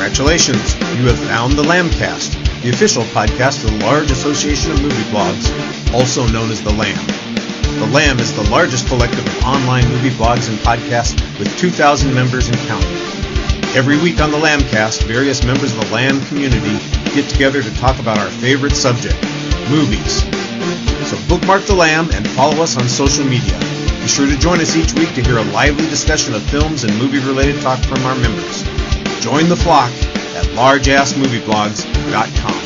Congratulations, you have found the Lambcast, the official podcast of the large association of movie blogs, also known as the Lamb. The Lamb is the largest collective of online movie blogs and podcasts with 2,000 members and counting. Every week on the Lambcast, various members of the Lamb community get together to talk about our favorite subject, movies. So bookmark the Lamb and follow us on social media. Be sure to join us each week to hear a lively discussion of films and movie-related talk from our members. Join the flock at largeassmovieblogs.com.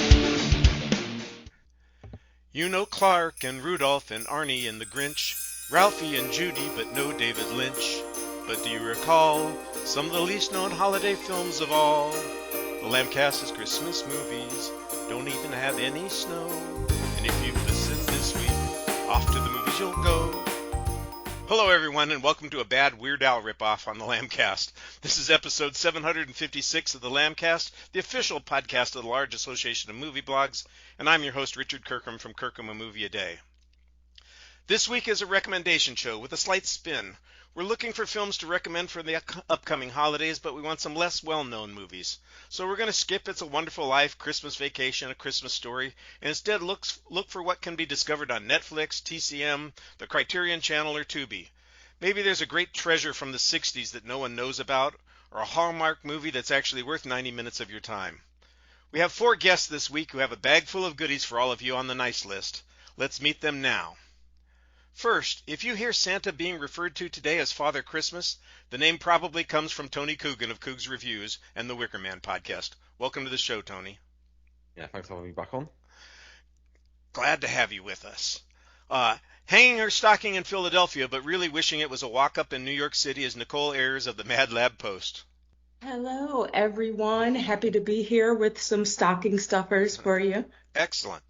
You know Clark and Rudolph and Arnie and the Grinch, Ralphie and Judy, but no David Lynch. But do you recall some of the least known holiday films of all? The Lambcast is Christmas movies, don't even have any snow. And if you listen this week, off to the movies you'll go. Hello everyone, and welcome to a bad Weird Al ripoff on the Lambcast. This is episode 756 of the Lambcast, the official podcast of the large association of movie blogs, and I'm your host Richard Kirkham from Kirkham A Movie A Day. This week is a recommendation show with a slight spin. We're looking for films to recommend for the upcoming holidays, but we want some less well-known movies. So we're going to skip It's a Wonderful Life, Christmas Vacation, A Christmas Story, and instead look for what can be discovered on Netflix, TCM, the Criterion Channel, or Tubi. Maybe there's a great treasure from the 60s that no one knows about, or a Hallmark movie that's actually worth 90 minutes of your time. We have 4 guests this week who have a bag full of goodies for all of you on the nice list. Let's meet them now. First, if you hear Santa being referred to today as Father Christmas, the name probably comes from Tony Coogan of Coog's Reviews and the Wicker Man podcast. Welcome to the show, Tony. Yeah, thanks for having me back on. Glad to have you with us. Hanging her stocking in Philadelphia, but really wishing it was a walk-up in New York City is Nicole Ayers of the Mad Lab Post. Hello, everyone. Happy to be here with some stocking stuffers for you. Excellent.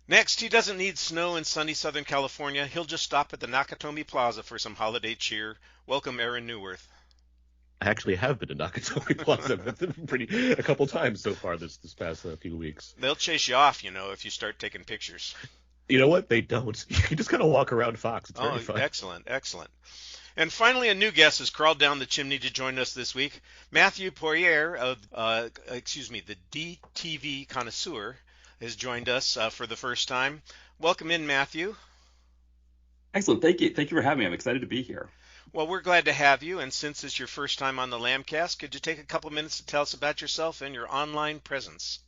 Next, he doesn't need snow in sunny Southern California. He'll just stop at the Nakatomi Plaza for some holiday cheer. Welcome, Aaron Neuwirth. I actually have been to Nakatomi Plaza a couple times so far this past few weeks. They'll chase you off, if you start taking pictures. You know what? They don't. You can just kind of walk around Fox. It's very fun. Excellent. And finally, a new guest has crawled down the chimney to join us this week. Matthew Poirier of, the DTV Connoisseur has joined us for the first time. Welcome in, Matthew. Excellent. Thank you for having me. I'm excited to be here. Well, we're glad to have you, and since it's your first time on the Lambcast, could you take a couple minutes to tell us about yourself and your online presence?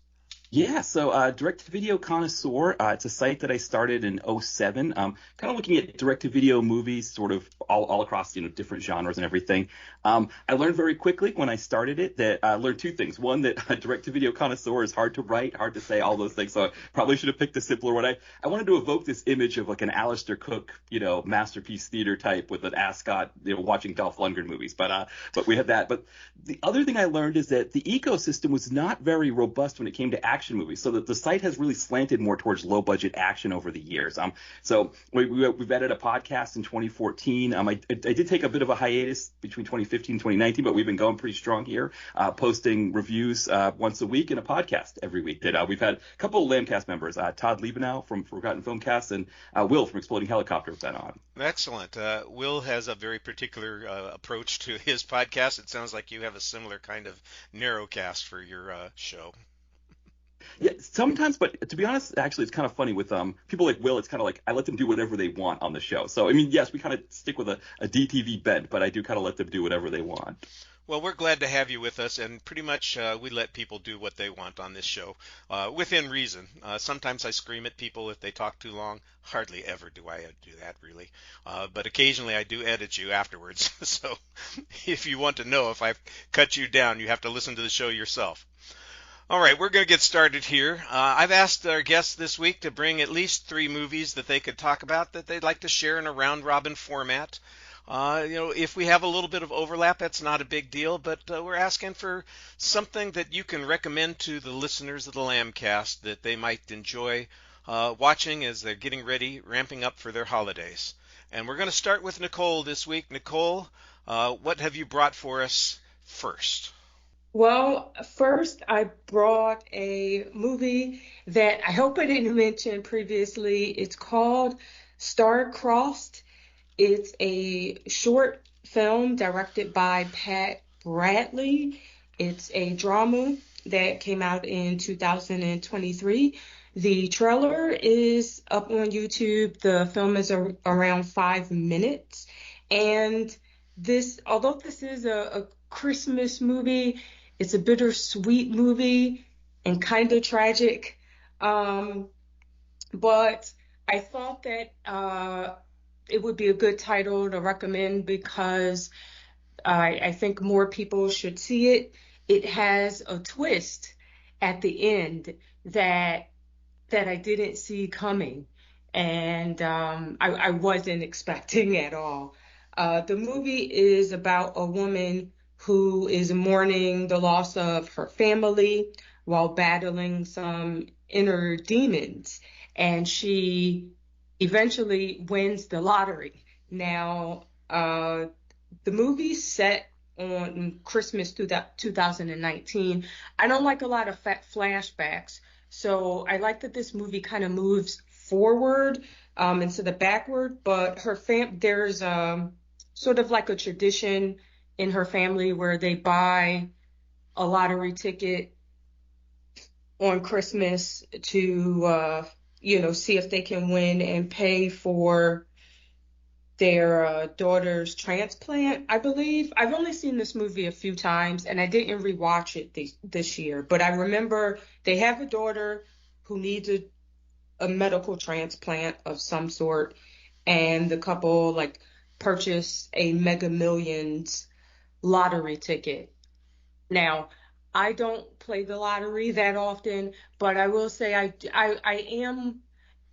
Yeah, so Direct-to-Video Connoisseur, it's a site that I started in 2007, kind of looking at direct-to-video movies sort of all across, different genres and everything. I learned very quickly when I started it that I learned 2 things. One, that Direct-to-Video Connoisseur is hard to write, hard to say, all those things, so I probably should have picked a simpler one. I wanted to evoke this image of like an Alistair Cook, masterpiece theater type with an ascot, watching Dolph Lundgren movies, but we had that. But the other thing I learned is that the ecosystem was not very robust when it came to action movies, so that the site has really slanted more towards low budget action over the years. So we've added a podcast in 2014. I did take a bit of a hiatus between 2015 and 2019, but we've been going pretty strong here, posting reviews once a week and a podcast every week. We've had a couple of Lambcast members, Todd Liebenow from Forgotten Filmcast and Will from Exploding Helicopter have been on. Excellent. Will has a very particular approach to his podcast. It sounds like you have a similar kind of narrowcast for your show. Yeah, sometimes, but to be honest, actually, it's kind of funny with people like Will. It's kind of like I let them do whatever they want on the show. So, yes, we kind of stick with a DTV bent, but I do kind of let them do whatever they want. Well, we're glad to have you with us, and pretty much we let people do what they want on this show, within reason. Sometimes I scream at people if they talk too long. Hardly ever do I do that, really. But occasionally I do edit you afterwards. So if you want to know if I've cut you down, you have to listen to the show yourself. All right, we're going to get started here. I've asked our guests this week to bring at least 3 movies that they could talk about that they'd like to share in a round-robin format. If we have a little bit of overlap, that's not a big deal, but we're asking for something that you can recommend to the listeners of the Lambcast that they might enjoy watching as they're getting ready, ramping up for their holidays. And we're going to start with Nicole this week. Nicole, what have you brought for us first? Well, first I brought a movie that I hope I didn't mention previously. It's called Star-Crossed. It's a short film directed by Pat Bradley, It's a drama that came out in 2023. The trailer is up on YouTube. The film is around 5 minutes. And although this is a Christmas movie, it's a bittersweet movie and kind of tragic. But I thought that it would be a good title to recommend because I think more people should see it. It has a twist at the end that I didn't see coming, and I wasn't expecting at all. The movie is about a woman who is mourning the loss of her family while battling some inner demons, and she eventually wins the lottery. Now, the movie's set on Christmas 2019. I don't like a lot of flashbacks, so I like that this movie kind of moves forward instead of backward. But there's sort of like a tradition in her family where they buy a lottery ticket on Christmas to see if they can win and pay for their daughter's transplant, I believe. I've only seen this movie a few times, and I didn't rewatch it this year. But I remember they have a daughter who needs a medical transplant of some sort, and the couple purchase a Mega Millions lottery ticket. Now, I don't play the lottery that often, but I will say I am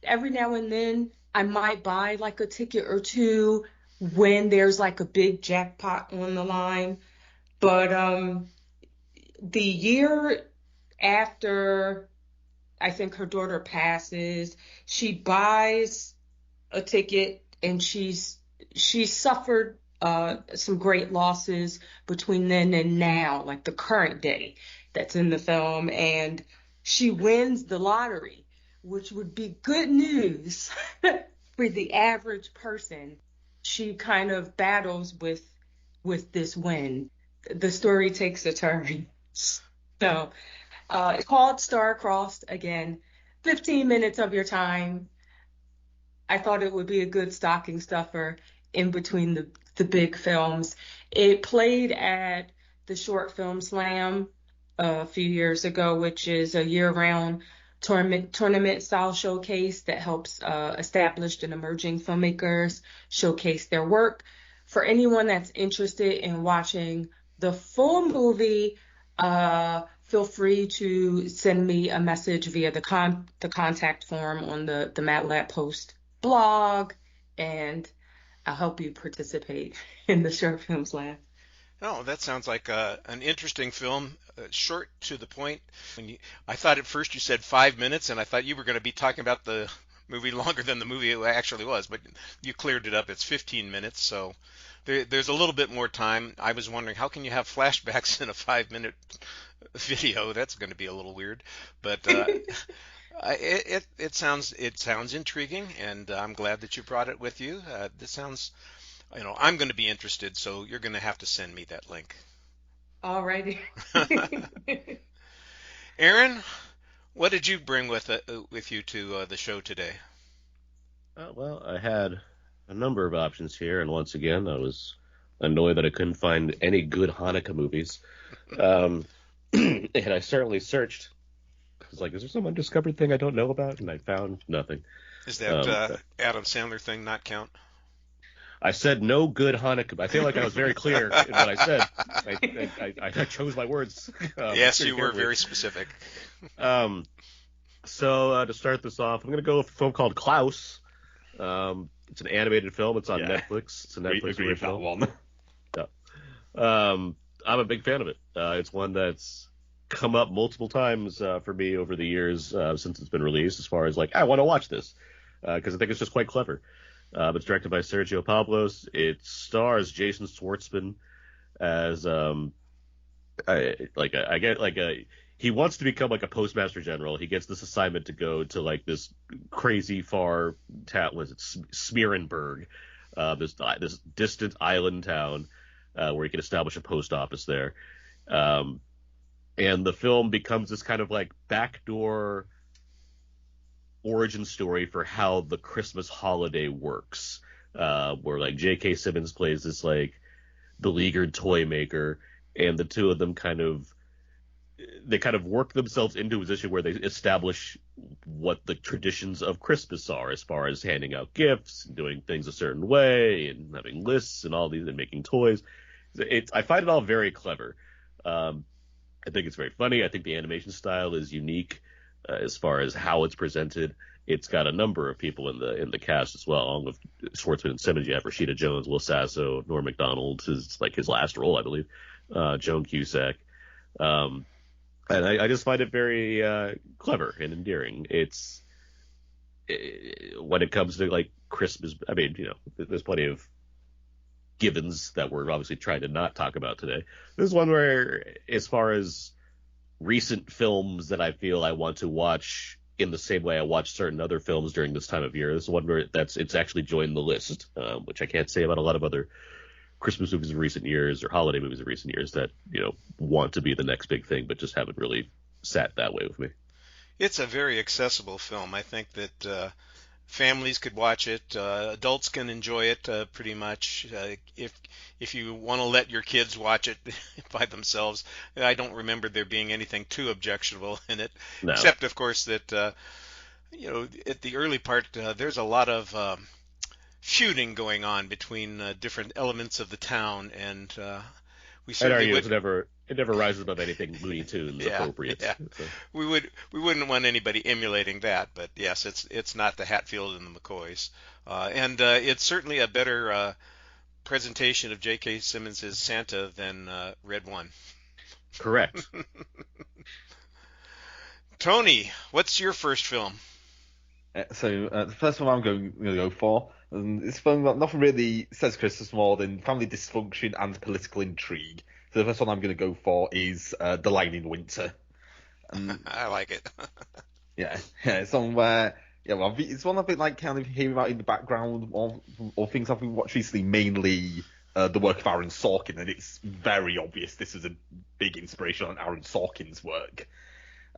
every now and then. I might buy a ticket or two when there's a big jackpot on the line. But the year after I think her daughter passes, she buys a ticket, and she's suffered some great losses between then and now, like the current day that's in the film, and she wins the lottery, which would be good news for the average person. She kind of battles with this win. The story takes a turn. So it's called Star-Crossed. Again, 15 minutes of your time. I thought it would be a good stocking stuffer in between the big films. It played at the Short Film Slam a few years ago, which is a year-round tournament style showcase that helps established and emerging filmmakers showcase their work. For anyone that's interested in watching the full movie, feel free to send me a message via the contact form on the Mad Lab Post blog, and I'll help you participate in the Short Film Slam. Oh, that sounds like an interesting film, short to the point. I thought at first you said 5 minutes, and I thought you were going to be talking about the movie longer than the movie actually was, but you cleared it up. It's 15 minutes, so there's a little bit more time. I was wondering, how can you have flashbacks in a 5-minute video? That's going to be a little weird, but it sounds intriguing, and I'm glad that you brought it with you. This sounds... I'm going to be interested, so you're going to have to send me that link. All righty. Aaron, what did you bring with you to the show today? Well, I had a number of options here, and once again, I was annoyed that I couldn't find any good Hanukkah movies. And I certainly searched. I was like, is there some undiscovered thing I don't know about? And I found nothing. Is that Adam Sandler thing not count? I said no good Hanukkah. I feel like I was very clear in what I said. I chose my words. Yes, you were very specific. So to start this off, I'm going to go with a film called Klaus. It's an animated film. It's on Netflix. It's a Netflix original. Yeah. I'm a big fan of it. It's one that's come up multiple times for me over the years since it's been released, as far as I want to watch this because I think it's just quite clever. It's directed by Sergio Pablos. It stars Jason Schwartzman as he wants to become a postmaster general. He gets this assignment to go to this crazy far town. Was it Smearenburg? This distant island town where he can establish a post office there. And the film becomes this kind of like backdoor origin story for how the Christmas holiday works, where like J.K. Simmons plays this like beleaguered toy maker, and the two of them kind of work themselves into a position where they establish what the traditions of Christmas are, as far as handing out gifts and doing things a certain way and having lists and all these and making toys. I find it all very clever. I think it's very funny. I think the animation style is unique as far as how it's presented. It's got a number of people in the cast as well, along with Schwartzman and Simmons. You have Rashida Jones, Will Sasso, Norm Macdonald, is like his last role, I believe. Joan Cusack. And I just find it very clever and endearing. When it comes to like Christmas, I mean, there's plenty of givens that we're obviously trying to not talk about today. This is one where, as far as recent films that I feel I want to watch in the same way I watch certain other films during this time of year, this is one where it's actually joined the list, which I can't say about a lot of other Christmas movies of recent years or holiday movies of recent years that, want to be the next big thing, but just haven't really sat that way with me. It's a very accessible film. I think that families could watch it. Adults can enjoy it pretty much. If you want to let your kids watch it by themselves, I don't remember there being anything too objectionable in it, No. except of course that at the early part there's a lot of feuding going on between different elements of the town, and we certainly would. It never rises above anything Looney Tunes appropriate. Yeah. So. We wouldn't want anybody emulating that, but yes, it's not the Hatfield and the McCoys, and it's certainly a better presentation of J.K. Simmons' Santa than Red One. Correct. Tony, what's your first film? So the first one I'm going to go for, and this film nothing really says Christmas more than family dysfunction and political intrigue. So the first one I'm going to go for is The Lion in Winter. I like it. yeah, it's one where it's one I've been like kind of hearing about in the background, or things I've been watching recently, mainly the work of Aaron Sorkin, and it's very obvious this is a big inspiration on Aaron Sorkin's work.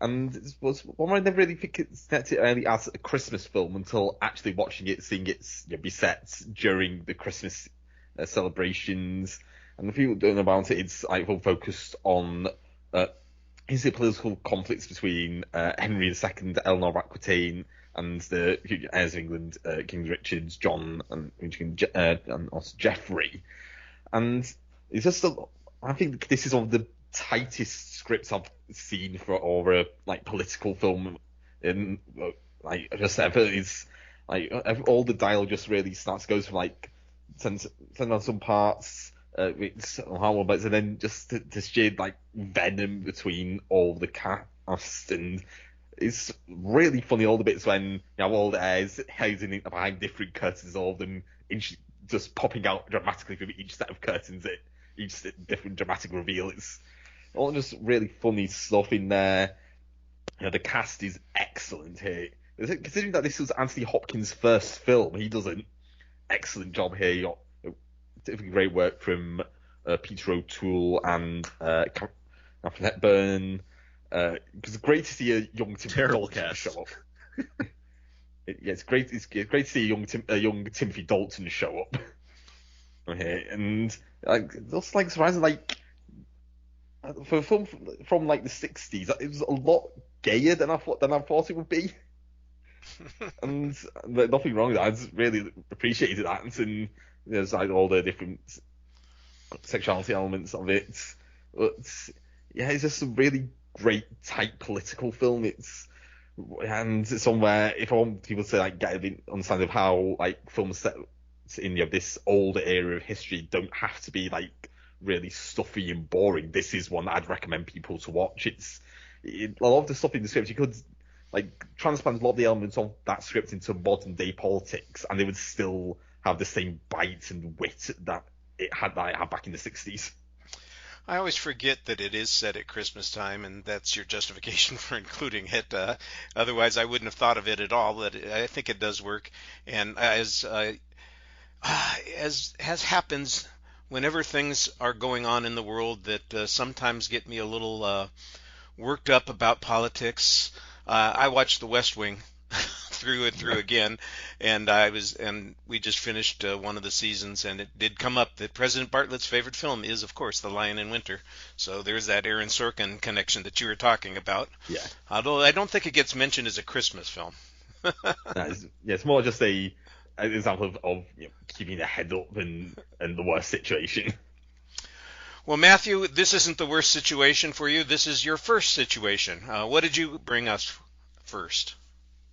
And it was one I never really think it's set it early as a Christmas film until actually watching it, seeing it be set during the Christmas celebrations. And if you don't know about it, it's like focused on is it political conflicts between Henry II, Eleanor of Aquitaine, and the heirs of England, King Richard, John, and also Geoffrey. And it's just I think this is one of the tightest scripts I've seen for a political film in just ever. Is all the dialogue just really goes from sends on some parts it's horrible, but and then just the sheer venom between all the cast, and it's really funny all the bits when you have all the heirs hiding behind different curtains, all of them just popping out dramatically from each set of curtains, each different dramatic reveal. It's all just really funny stuff in there. The cast is excellent here. Considering that this was Anthony Hopkins' first film, he does an excellent job here. You got great work from Peter O'Toole and Catherine Hepburn. It's great to see a young Timothy Dalton show up. It's great. It's great to see a young Timothy Dalton show up. Okay, and just surprising, for a film from the 60s, it was a lot gayer than I thought it would be. And nothing wrong with that. I just really appreciated that, and there's all the different sexuality elements of it. But it's just a really great, tight political film. It's somewhere, if I want people to get an understanding of how films set in this older era of history don't have to be really stuffy and boring, this is one that I'd recommend people to watch. A lot of the stuff in the script, you could transplant a lot of the elements of that script into modern day politics, and they would still have the same bite and wit that it had back in the 60s. I always forget that it is set at Christmas time, and that's your justification for including it. Otherwise, I wouldn't have thought of it at all. But I think it does work, and as happens whenever things are going on in the world that sometimes get me a little worked up about politics. I watched The West Wing through and through again, and we just finished one of the seasons, and it did come up that President Bartlett's favorite film is, of course, The Lion in Winter. So there's that Aaron Sorkin connection that you were talking about. Yeah. Although I don't think it gets mentioned as a Christmas film. It's more just an example of keeping your head up in the worst situation. Well, Matthew, this isn't the worst situation for you. This is your first situation. What did you bring us first?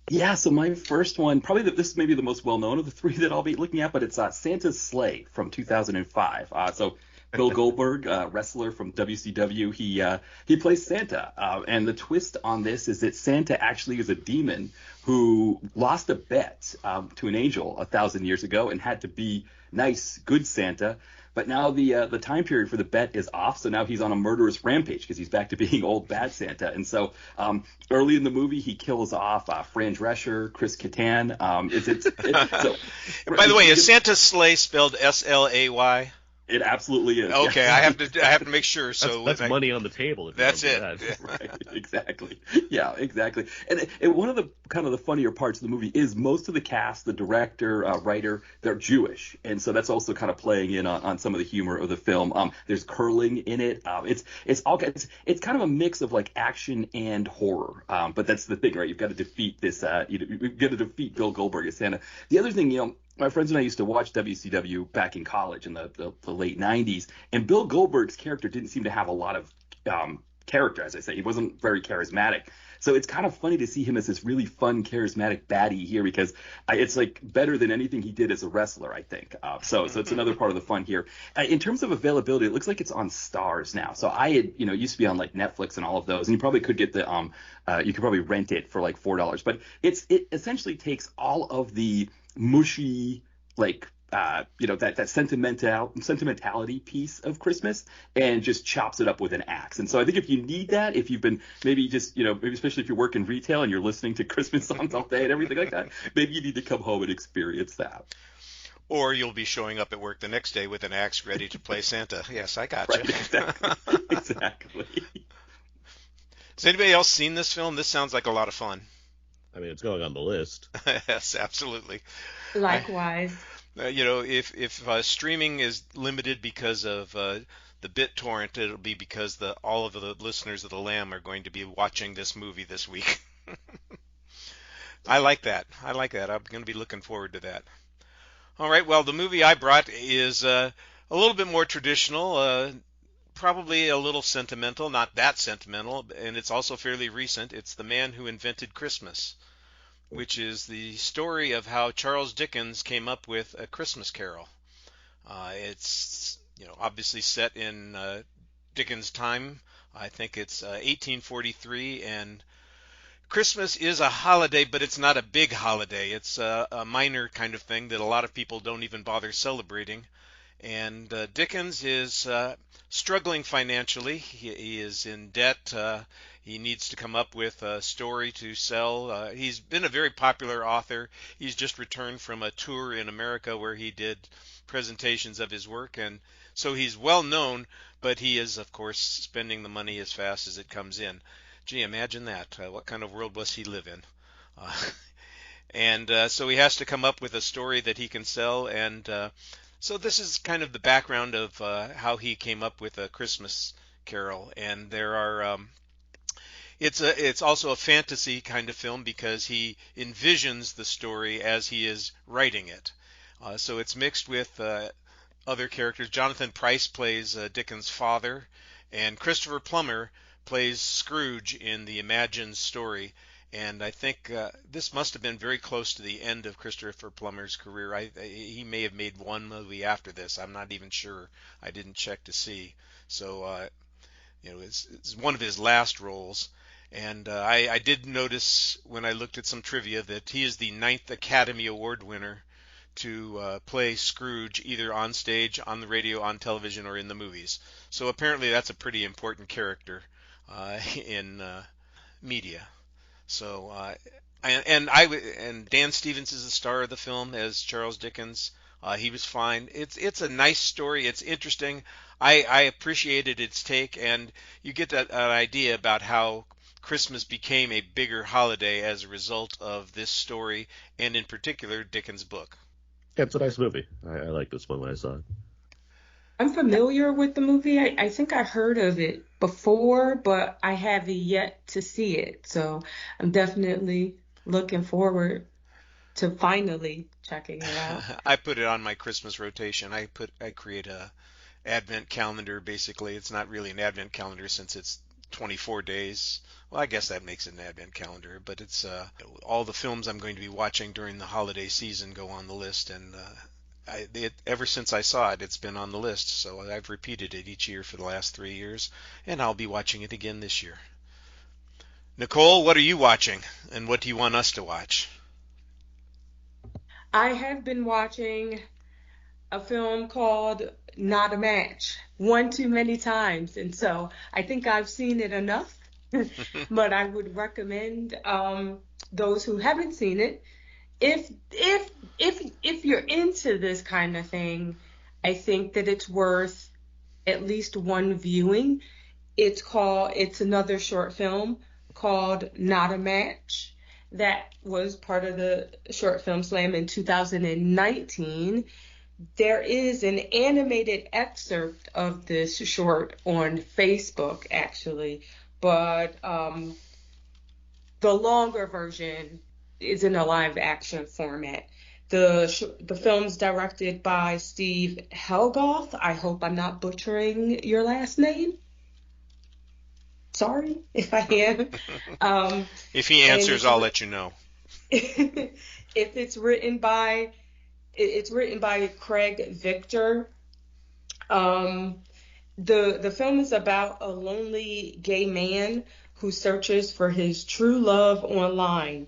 Yeah, so my first one, probably this may be the most well-known of the three that I'll be looking at, but it's Santa's Sleigh from 2005. So Bill Goldberg, wrestler from WCW, he plays Santa. And the twist on this is that Santa actually is a demon who lost a bet to an angel 1,000 years ago and had to be nice, good Santa. But now the time period for the bet is off, so now he's on a murderous rampage because he's back to being old bad Santa. And so early in the movie, he kills off Fran Drescher, Chris Kattan. By the way, is Santa's Sleigh spelled S-L-A-Y? It absolutely is. Okay, yeah. I have to make sure. So that's money on the table. If that's it. That. Right, exactly. Yeah, exactly. And one of the kind of the funnier parts of the movie is most of the cast, the director, writer, they're Jewish, and so that's also kind of playing in on some of the humor of the film. There's curling in it. It's kind of a mix of like action and horror. But that's the thing, right? You've got to defeat this. You've got to defeat Bill Goldberg as Santa. The other thing, my friends and I used to watch WCW back in college in the late 90s, and Bill Goldberg's character didn't seem to have a lot of character, as I say. He wasn't very charismatic. So it's kind of funny to see him as this really fun, charismatic baddie here because it's like better than anything he did as a wrestler, I think. So it's another part of the fun here. In terms of availability, it looks like it's on Starz now. So I had, used to be on like Netflix and all of those, and you probably could get you could probably rent it for like $4. But it essentially takes all of the mushy, like that sentimentality piece of Christmas and just chops it up with an axe. And so I think if you need that, if you've been maybe just maybe especially if you work in retail and you're listening to Christmas songs all day and everything like that, maybe you need to come home and experience that. Or you'll be showing up at work the next day with an axe ready to play Santa. Yes, I got Right, you. exactly. Has anybody else seen this film? This sounds like a lot of fun. I mean, it's going on the list. Yes, absolutely. Likewise. If streaming is limited because of the BitTorrent, it'll be because all of the listeners of The Lamb are going to be watching this movie this week. I like that. I'm going to be looking forward to that. All right. Well, the movie I brought is a little bit more traditional, probably a little sentimental, not that sentimental, and it's also fairly recent. It's The Man Who Invented Christmas, which is the story of how Charles Dickens came up with A Christmas Carol. It's obviously set in Dickens' time. I think it's 1843, and Christmas is a holiday, but it's not a big holiday. It's a minor kind of thing that a lot of people don't even bother celebrating. And Dickens is struggling financially. He is in debt. He needs to come up with a story to sell. He's been a very popular author. He's just returned from a tour in America where he did presentations of his work, and so he's well known, but he is, of course, spending the money as fast as it comes in. Gee, imagine that. What kind of world was he live in? So he has to come up with a story that he can sell, and so this is kind of the background of how he came up with A Christmas Carol. And there are it's also a fantasy kind of film because he envisions the story as he is writing it. So it's mixed with other characters. Jonathan Pryce plays Dickens' father, and Christopher Plummer plays Scrooge in the imagined story. And I think this must have been very close to the end of Christopher Plummer's career. He may have made one movie after this. I'm not even sure. I didn't check to see. So, it's one of his last roles. And I did notice when I looked at some trivia that he is the 9th Academy Award winner to play Scrooge either on stage, on the radio, on television, or in the movies. So apparently that's a pretty important character in media. So and Dan Stevens is the star of the film as Charles Dickens. He was fine. It's a nice story. It's interesting. I appreciated its take, and you get that an idea about how Christmas became a bigger holiday as a result of this story, and in particular Dickens' book. Yeah, it's a nice movie. I like this one when I saw it. I'm familiar with the movie. I think I heard of it before, but I haven't yet to see it. So I'm definitely looking forward to finally checking it out. I put it on my Christmas rotation. I create a advent calendar. Basically, it's not really an advent calendar since it's 24 days. Well, I guess that makes it an advent calendar, but it's all the films I'm going to be watching during the holiday season go on the list, and ever since I saw it, it's been on the list. So I've repeated it each year for the last 3 years, and I'll be watching it again this year. Nicole, what are you watching, and what do you want us to watch? I have been watching a film called Not a Match one too many times, and so I think I've seen it enough. But I would recommend those who haven't seen it, if you're into this kind of thing, I think that it's worth at least one viewing. It's another short film called Not a Match that was part of the Short Film Slam in 2019. There is an animated excerpt of this short on Facebook, actually, but the longer version is in a live action format. The film's directed by Steve Helgoth. I hope I'm not butchering your last name. Sorry if I am. If he answers, I'll let you know. It's written by Craig Victor. The film is about a lonely gay man who searches for his true love online,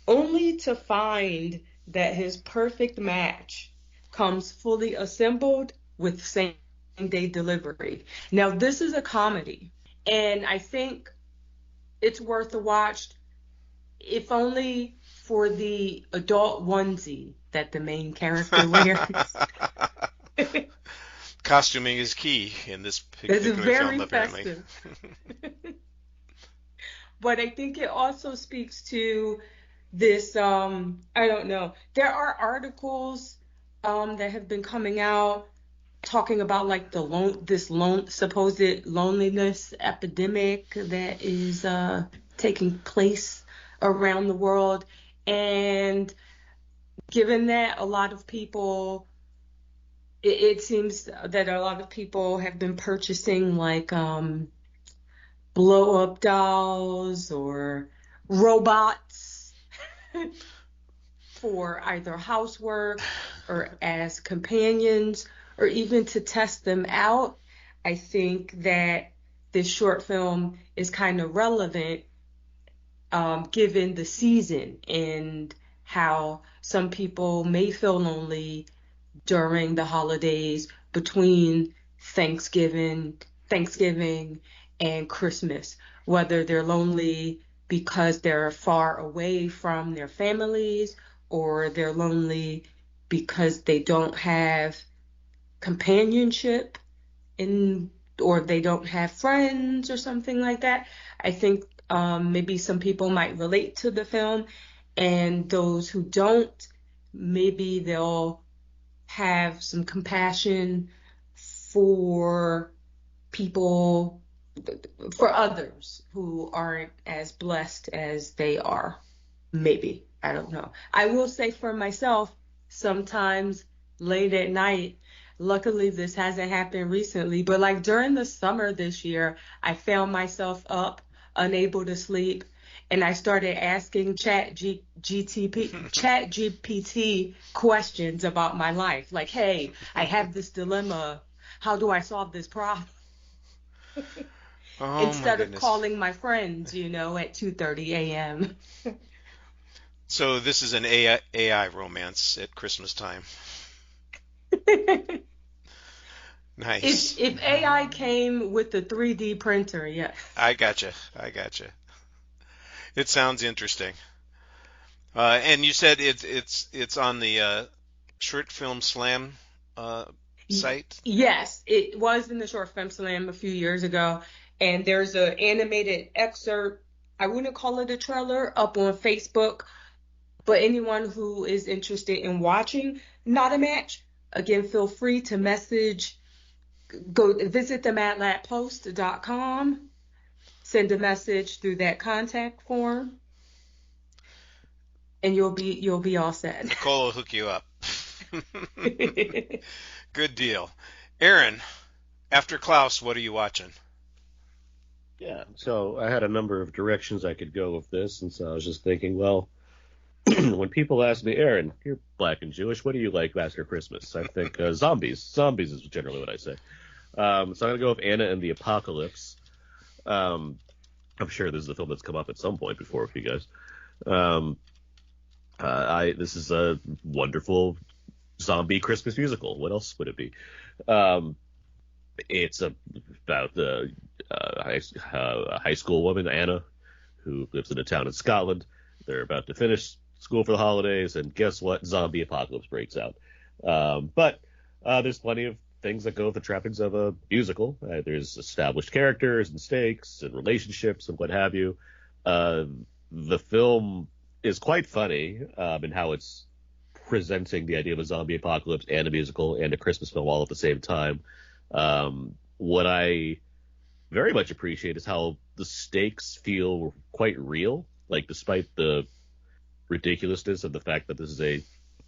only to find that his perfect match comes fully assembled with same-day delivery. Now, this is a comedy, and I think it's worth a watch, if only for the adult onesie that the main character wears. Costuming is key in this particular film, apparently. Festive. But I think it also speaks to this, I don't know. There are articles that have been coming out talking about like this supposed loneliness epidemic that is taking place around the world. And given that a lot of people, it seems that a lot of people have been purchasing like blow-up dolls or robots for either housework or as companions or even to test them out. I think that this short film is kind of relevant given the season and how some people may feel lonely during the holidays between Thanksgiving and Christmas, whether they're lonely because they're far away from their families or they're lonely because they don't have companionship or they don't have friends or something like that. I think maybe some people might relate to the film, and those who don't, maybe they'll have some compassion for people, for others who aren't as blessed as they are. Maybe. I don't know. I will say for myself, sometimes late at night, luckily this hasn't happened recently, but like during the summer this year, I found myself up, unable to sleep, and I started asking ChatGPT questions about my life. Like, hey, I have this dilemma. How do I solve this problem? Instead of calling my friends, at 2:30 a.m. So this is an AI romance at Christmas time. Nice. If AI came with the 3D printer, yes. I gotcha. It sounds interesting. And you said it's on the Short Film Slam site? Yes, it was in the Short Film Slam a few years ago, and there's an animated excerpt. I wouldn't call it a trailer up on Facebook, but anyone who is interested in watching Not a Match, again, feel free to message. Go visit the madlabpost.com, send a message through that contact form, and you'll be all set. Nicole will hook you up. Good deal. Aaron, after Klaus, what are you watching? Yeah, so I had a number of directions I could go with this, and so I was just thinking, well, when people ask me, Aaron, you're black and Jewish, what do you like after Christmas? I think zombies. Zombies is generally what I say. So I'm going to go with Anna and the Apocalypse. I'm sure this is a film that's come up at some point before with you guys. This is a wonderful zombie Christmas musical. What else would it be? It's about a high school woman, Anna, who lives in a town in Scotland. They're about to finish school for the holidays, and guess what? Zombie apocalypse breaks out. But there's plenty of things that go with the trappings of a musical. There's established characters and stakes and relationships and what have you. The film is quite funny in how it's presenting the idea of a zombie apocalypse and a musical and a Christmas film all at the same time. What I very much appreciate is how the stakes feel quite real. Like, despite the ridiculousness of the fact that this is a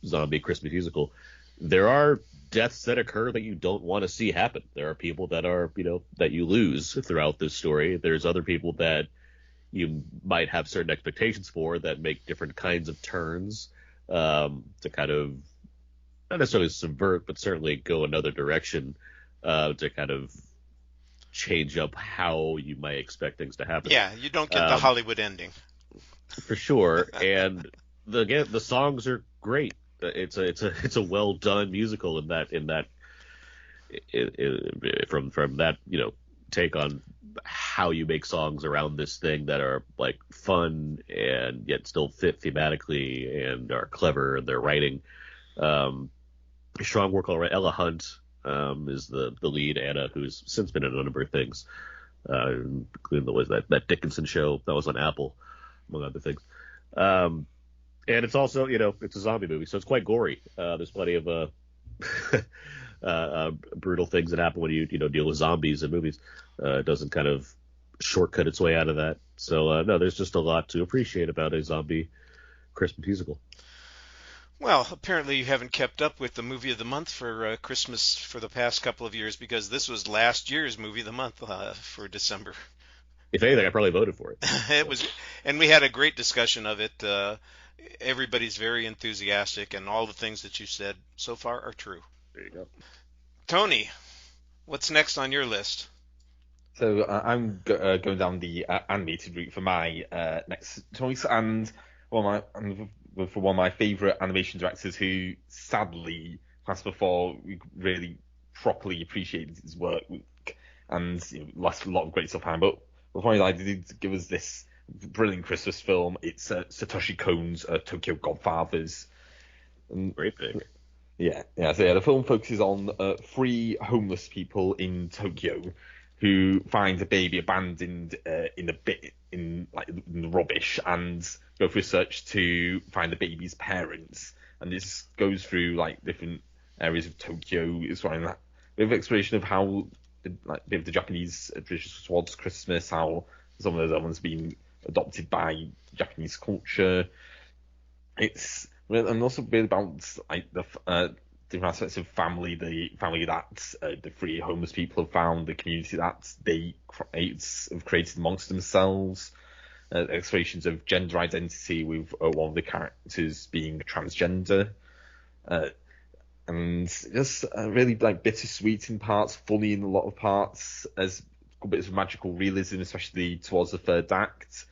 zombie Christmas musical, there are deaths that occur that you don't want to see happen. There are people that are, that you lose throughout this story. There's other people that you might have certain expectations for that make different kinds of turns to kind of, not necessarily subvert, but certainly go another direction to kind of change up how you might expect things to happen. Yeah, you don't get the Hollywood ending. For sure. And the songs are great. It's a well done musical from that take on how you make songs around this thing that are like fun and yet still fit thematically and are clever in their writing. Strong work all right. Ella Hunt is the lead, Anna, who's since been in a number of things, including that Dickinson show that was on Apple, among other things. And it's also, it's a zombie movie, so it's quite gory. There's plenty of brutal things that happen when you deal with zombies in movies. It doesn't kind of shortcut its way out of that. So, no, there's just a lot to appreciate about a zombie Christmas musical. Well, apparently you haven't kept up with the movie of the month for Christmas for the past couple of years, because this was last year's movie of the month for December. If anything, I probably voted for it. It was, and we had a great discussion of it. Everybody's very enthusiastic, and all the things that you said so far are true. There you go. Tony, what's next on your list? So I'm going down the animated route for my next choice, and for one of my favourite animation directors who sadly passed before we really properly appreciated his work and lost a lot of great stuff behind. But before he did give us this brilliant Christmas film. It's Satoshi Kon's Tokyo Godfathers. Great pick. Yeah. So the film focuses on 3 homeless people in Tokyo who find a baby abandoned in the rubbish and go for a search to find the baby's parents. And this goes through different areas of Tokyo. It's that bit of exploration of how the Japanese traditions towards Christmas, how some of those elements being adopted by Japanese culture. It's and also a bit about the different aspects of family, the family that the 3 homeless people have found, the community that they have created amongst themselves, explorations of gender identity with one of the characters being transgender, and just really bittersweet in parts, funny in a lot of parts, as bits of magical realism, especially towards the 3rd act.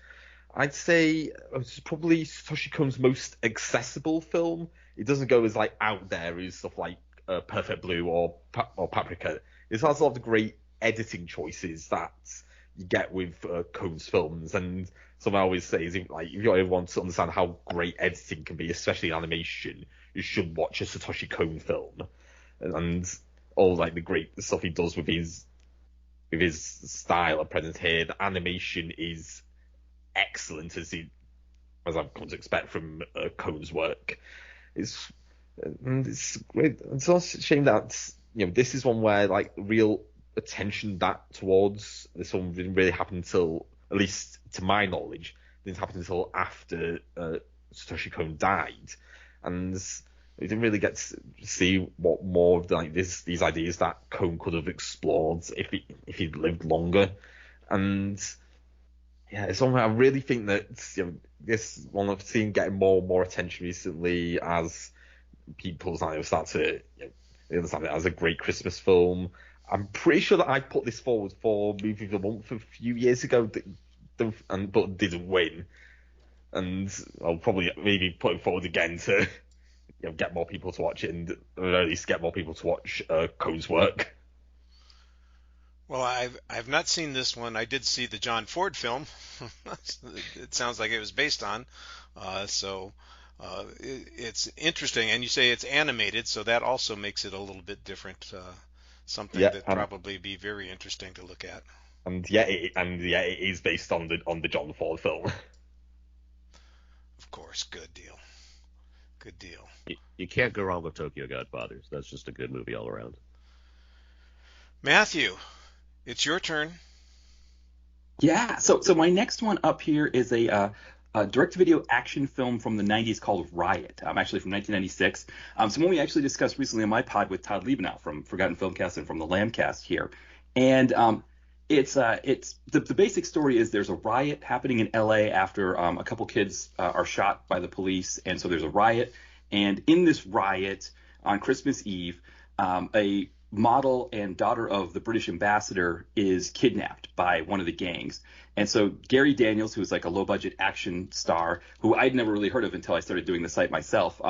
I'd say it's probably Satoshi Kon's most accessible film. It doesn't go as out there as stuff like Perfect Blue or Paprika. It has a lot of great editing choices that you get with Kon's films, and something I always say is if you ever want to understand how great editing can be, especially in animation, you should watch a Satoshi Kon film, and all like the great stuff he does with his style of presence here. The animation is excellent, as I've come to expect from Kon's work. It's great. It's also a shame that this is one where like real attention towards this film didn't really happen until, at least to my knowledge, didn't happen until after Satoshi Kon died, and we didn't really get to see what more of these ideas that Kon could have explored if he'd lived longer. And yeah, it's something I really think that this one I've seen getting more and more attention recently as people start to understand it as a great Christmas film. I'm pretty sure that I put this forward for Movie of the Month a few years ago, but didn't win. And I'll probably maybe put it forward again to get more people to watch it, and at least get more people to watch Kon's work. Well, I've not seen this one. I did see the John Ford film. It sounds like it was based on. It's interesting. And you say it's animated, so that also makes it a little bit different. Something that'd probably be very interesting to look at. And it is based on the John Ford film. Of course, good deal. Good deal. You can't go wrong with Tokyo Godfathers. That's just a good movie all around. Matthew, it's your turn. Yeah. So my next one up here is a direct-to-video action film from the 90s called Riot. Actually from 1996. Some one we actually discussed recently on my pod with Todd Liebenow from Forgotten Filmcast and from the Lambcast here. And it's the basic story is there's a riot happening in LA after a couple kids are shot by the police, and so there's a riot. And in this riot on Christmas Eve, a model and daughter of the British ambassador is kidnapped by one of the gangs. And so Gary Daniels, who's like a low-budget action star, who I'd never really heard of until I started doing the site myself,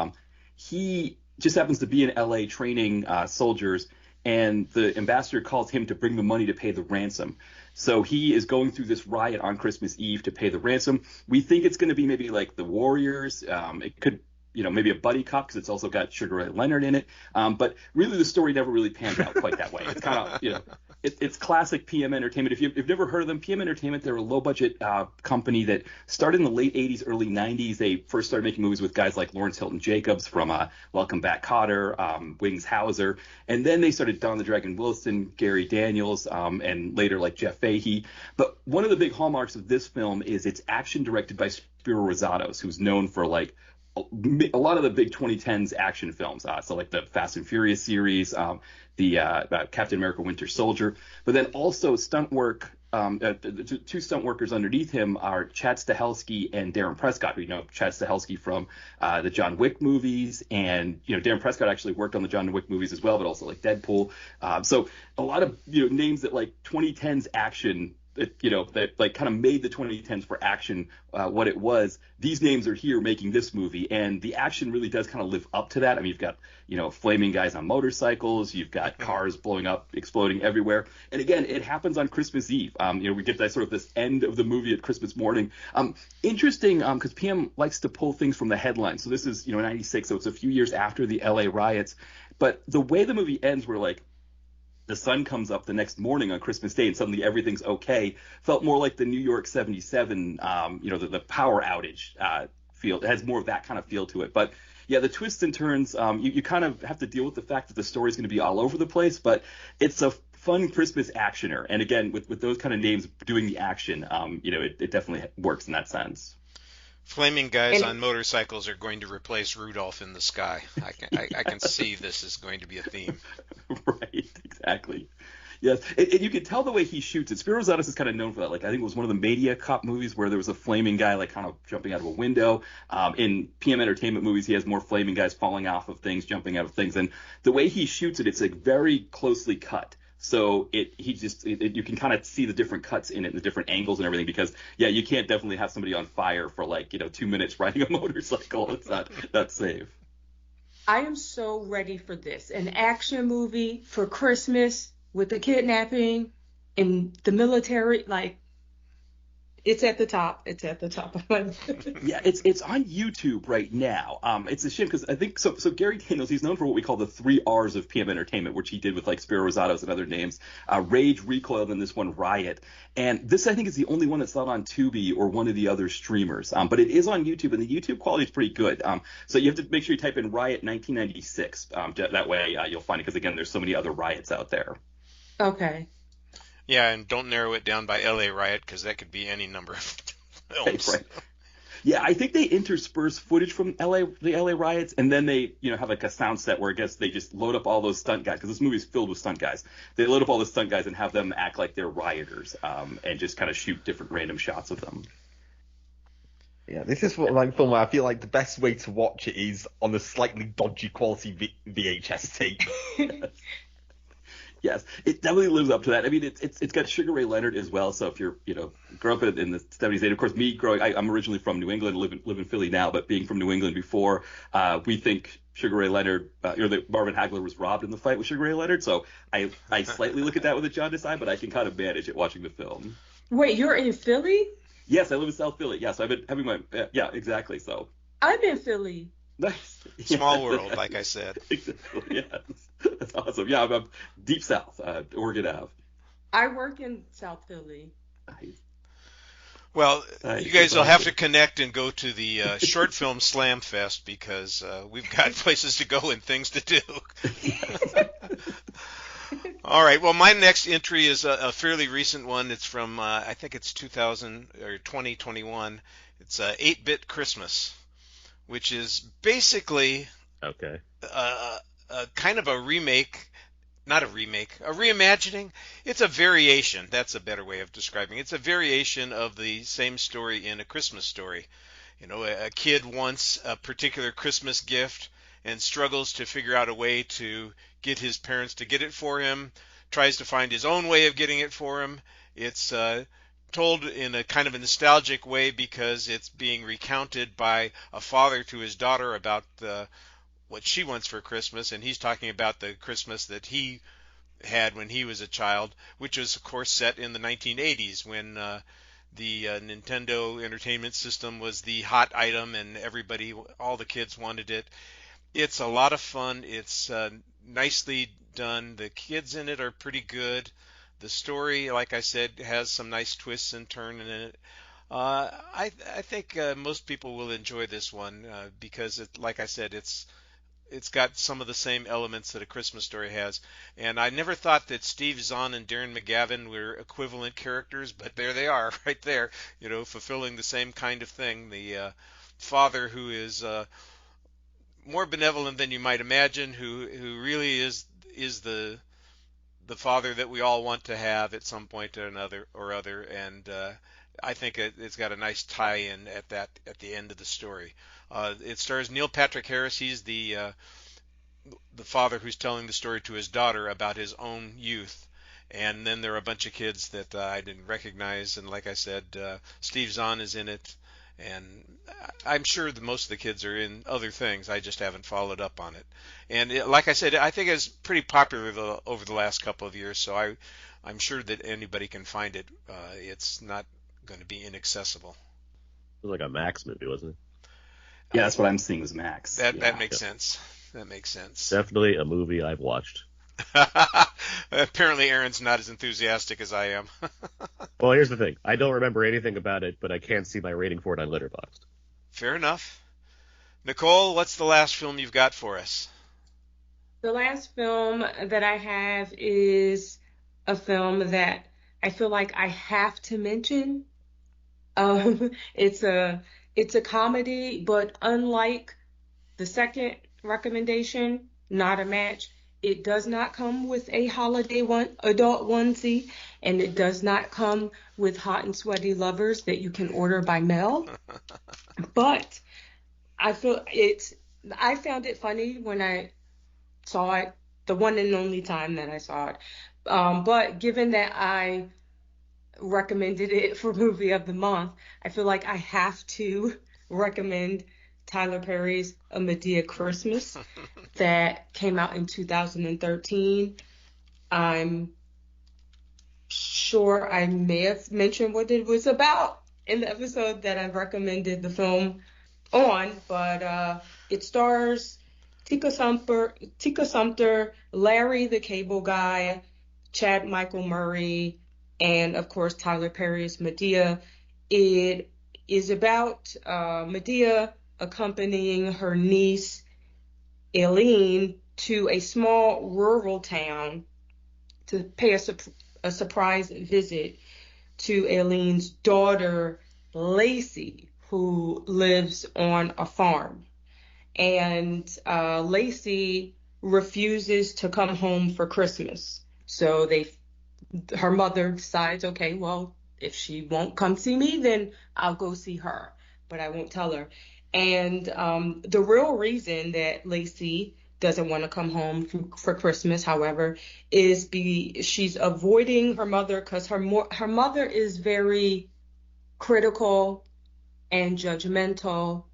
he just happens to be in LA training soldiers, and the ambassador calls him to bring the money to pay the ransom. So he is going through this riot on Christmas Eve to pay the ransom. We think it's going to be maybe like The Warriors. It could, maybe a buddy cop, because it's also got Sugar Ray Leonard in it. But really the story never really pans out quite that way. It's kind of, it's classic PM Entertainment. If you've never heard of them, PM Entertainment, they're a low-budget company that started in the late 80s, early 90s. They first started making movies with guys like Lawrence Hilton Jacobs from Welcome Back, Kotter, Wings Hauser. And then they started Don the Dragon Wilson, Gary Daniels, and later like Jeff Fahey. But one of the big hallmarks of this film is it's action directed by Spiro Rosatos, who's known for like a lot of the big 2010s action films, so like the Fast and Furious series, the Captain America Winter Soldier, but then also stunt work. The two stunt workers underneath him are Chad Stahelski and Darren Prescott, who Chad Stahelski from the John Wick movies, and Darren Prescott actually worked on the John Wick movies as well, but also like Deadpool. So a lot of names that like 2010s action that like kind of made the 2010s for action what it was. These names are here making this movie, and the action really does kind of live up to that. I mean, you've got flaming guys on motorcycles, you've got cars blowing up, exploding everywhere, and again, it happens on Christmas Eve. We get that sort of this end of the movie at Christmas morning. Interesting, because PM likes to pull things from the headlines. So this is 96, so it's a few years after the LA riots, but the way the movie ends, we're like, the sun comes up the next morning on Christmas Day and suddenly everything's okay, felt more like the New York 77, the power outage feel. It has more of that kind of feel to it. But yeah, the twists and turns, you kind of have to deal with the fact that the story's going to be all over the place, but it's a fun Christmas actioner. And again, with those kind of names doing the action, it definitely works in that sense. Flaming guys on motorcycles are going to replace Rudolph in the Sky. I can see this is going to be a theme. Right, exactly. Yes, and you can tell the way he shoots it. Spiro Rosatos is kind of known for that. Like, I think it was one of the Media Cop movies where there was a flaming guy like kind of jumping out of a window. In PM Entertainment movies, he has more flaming guys falling off of things, jumping out of things. And the way he shoots it, it's like very closely cut. So you can kind of see the different cuts in it and the different angles and everything, because you can't definitely have somebody on fire for 2 minutes riding a motorcycle. It's not safe. I am so ready for this. An action movie for Christmas with the kidnapping and the military. Like, It's at the top. It's at the top of my list. Yeah, it's on YouTube right now. It's a shame because I think so. So Gary Daniels, he's known for what we call the 3 R's of PM entertainment, which he did with like Spiro Rosatos and other names. Rage, Recoil, and this one Riot. And this I think is the only one that's not on Tubi or one of the other streamers. But it is on YouTube, and the YouTube quality is pretty good. So you have to make sure you type in Riot 1996. That way you'll find it because again, there's so many other riots out there. Okay. Yeah, and don't narrow it down by LA Riot because that could be any number of films. Right. Yeah, I think they intersperse footage from the LA riots, and then they, have like a sound set where I guess they just load up all those stunt guys because this movie is filled with stunt guys. They load up all the stunt guys and have them act like they're rioters, and just kind of shoot different random shots of them. Yeah, this is what like film where I feel like the best way to watch it is on a slightly dodgy quality VHS tape. Yes, it definitely lives up to that. I mean, it's got Sugar Ray Leonard as well. So if you're, grew up in the 70s, and of course me I'm originally from New England, live in Philly now, but being from New England before, we think Sugar Ray Leonard, that Marvin Hagler was robbed in the fight with Sugar Ray Leonard. So I slightly look at that with a jaundiced eye, but I can kind of manage it watching the film. Wait, you're in Philly? Yes, I live in South Philly. Yeah, so I've been having yeah, exactly. So I'm in Philly. Nice. Small world, like I said. Exactly. Yes. That's awesome. Yeah, I'm deep south, Oregon Ave. I work in South Philly. Nice. Well, Nice. you guys will have to connect and go to the Short Film Slam Fest because we've got places to go and things to do. All right. Well, my next entry is a fairly recent one. It's from, I think it's 2000 or 2021. It's 8-Bit Christmas, which is basically Okay. a kind of a remake, not a remake, a reimagining. It's a variation. That's a better way of describing it. It's a variation of the same story in A Christmas Story. A kid wants a particular Christmas gift and struggles to figure out a way to get his parents to get it for him, tries to find his own way of getting it for him. It's told in a kind of a nostalgic way because it's being recounted by a father to his daughter about what she wants for Christmas, and he's talking about the Christmas that he had when he was a child, which was of course set in the 1980s when the Nintendo Entertainment System was the hot item and all the kids wanted it. It's a lot of fun. It's nicely done. The kids in it are pretty good. The story, like I said, has some nice twists and turns in it. I think most people will enjoy this one because, like I said, it's got some of the same elements that A Christmas Story has. And I never thought that Steve Zahn and Darren McGavin were equivalent characters, but there they are, right there, fulfilling the same kind of thing. The father who is more benevolent than you might imagine, who really is the father that we all want to have at some point or other, and I think it's got a nice tie-in at the end of the story. It stars Neil Patrick Harris. He's the father who's telling the story to his daughter about his own youth, and then there are a bunch of kids that I didn't recognize, and like I said, Steve Zahn is in it, and I'm sure that most of the kids are in other things. I just haven't followed up on it. And like I said, I think it's pretty popular over the last couple of years, so I'm sure that anybody can find it. It's not going to be inaccessible. It was like a Max movie, wasn't it? Yeah, that's what I'm seeing was Max. That makes sense. That makes sense. Definitely a movie I've watched. Apparently Aaron's not as enthusiastic as I am. Well, here's the thing. I don't remember anything about it, but I can't see my rating for it on Letterboxd. Fair enough. Nicole, what's the last film you've got for us? The last film that I have is a film that I feel like I have to mention. It's a comedy, but unlike the second recommendation, Not a Match, it does not come with a holiday adult onesie, and it does not come with hot and sweaty lovers that you can order by mail. But I found it funny when I saw it, the one and only time that I saw it. But given that I recommended it for Movie of the Month, I feel like I have to recommend Tyler Perry's A Medea Christmas that came out in 2013. I'm sure I may have mentioned what it was about in the episode that I recommended the film on, but it stars Tika Sumpter, Larry the Cable Guy, Chad Michael Murray, and of course Tyler Perry's Medea. It is about Medea accompanying her niece Aileen to a small rural town to pay a surprise visit to Aileen's daughter Lacey, who lives on a farm. And Lacey refuses to come home for Christmas. So her mother decides, okay, well, if she won't come see me, then I'll go see her, but I won't tell her. And the real reason that Lacey doesn't want to come home for Christmas, however, is she's avoiding her mother because her mother is very critical and judgmental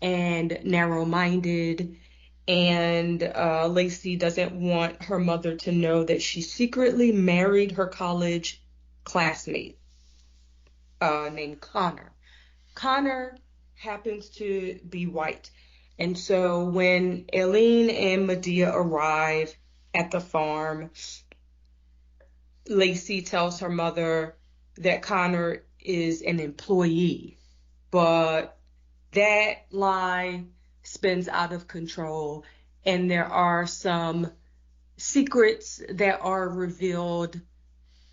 and narrow-minded, and Lacey doesn't want her mother to know that she secretly married her college classmate named Connor. Connor happens to be white. And so when Aileen and Medea arrive at the farm, Lacey tells her mother that Connor is an employee. But that lie spins out of control, and there are some secrets that are revealed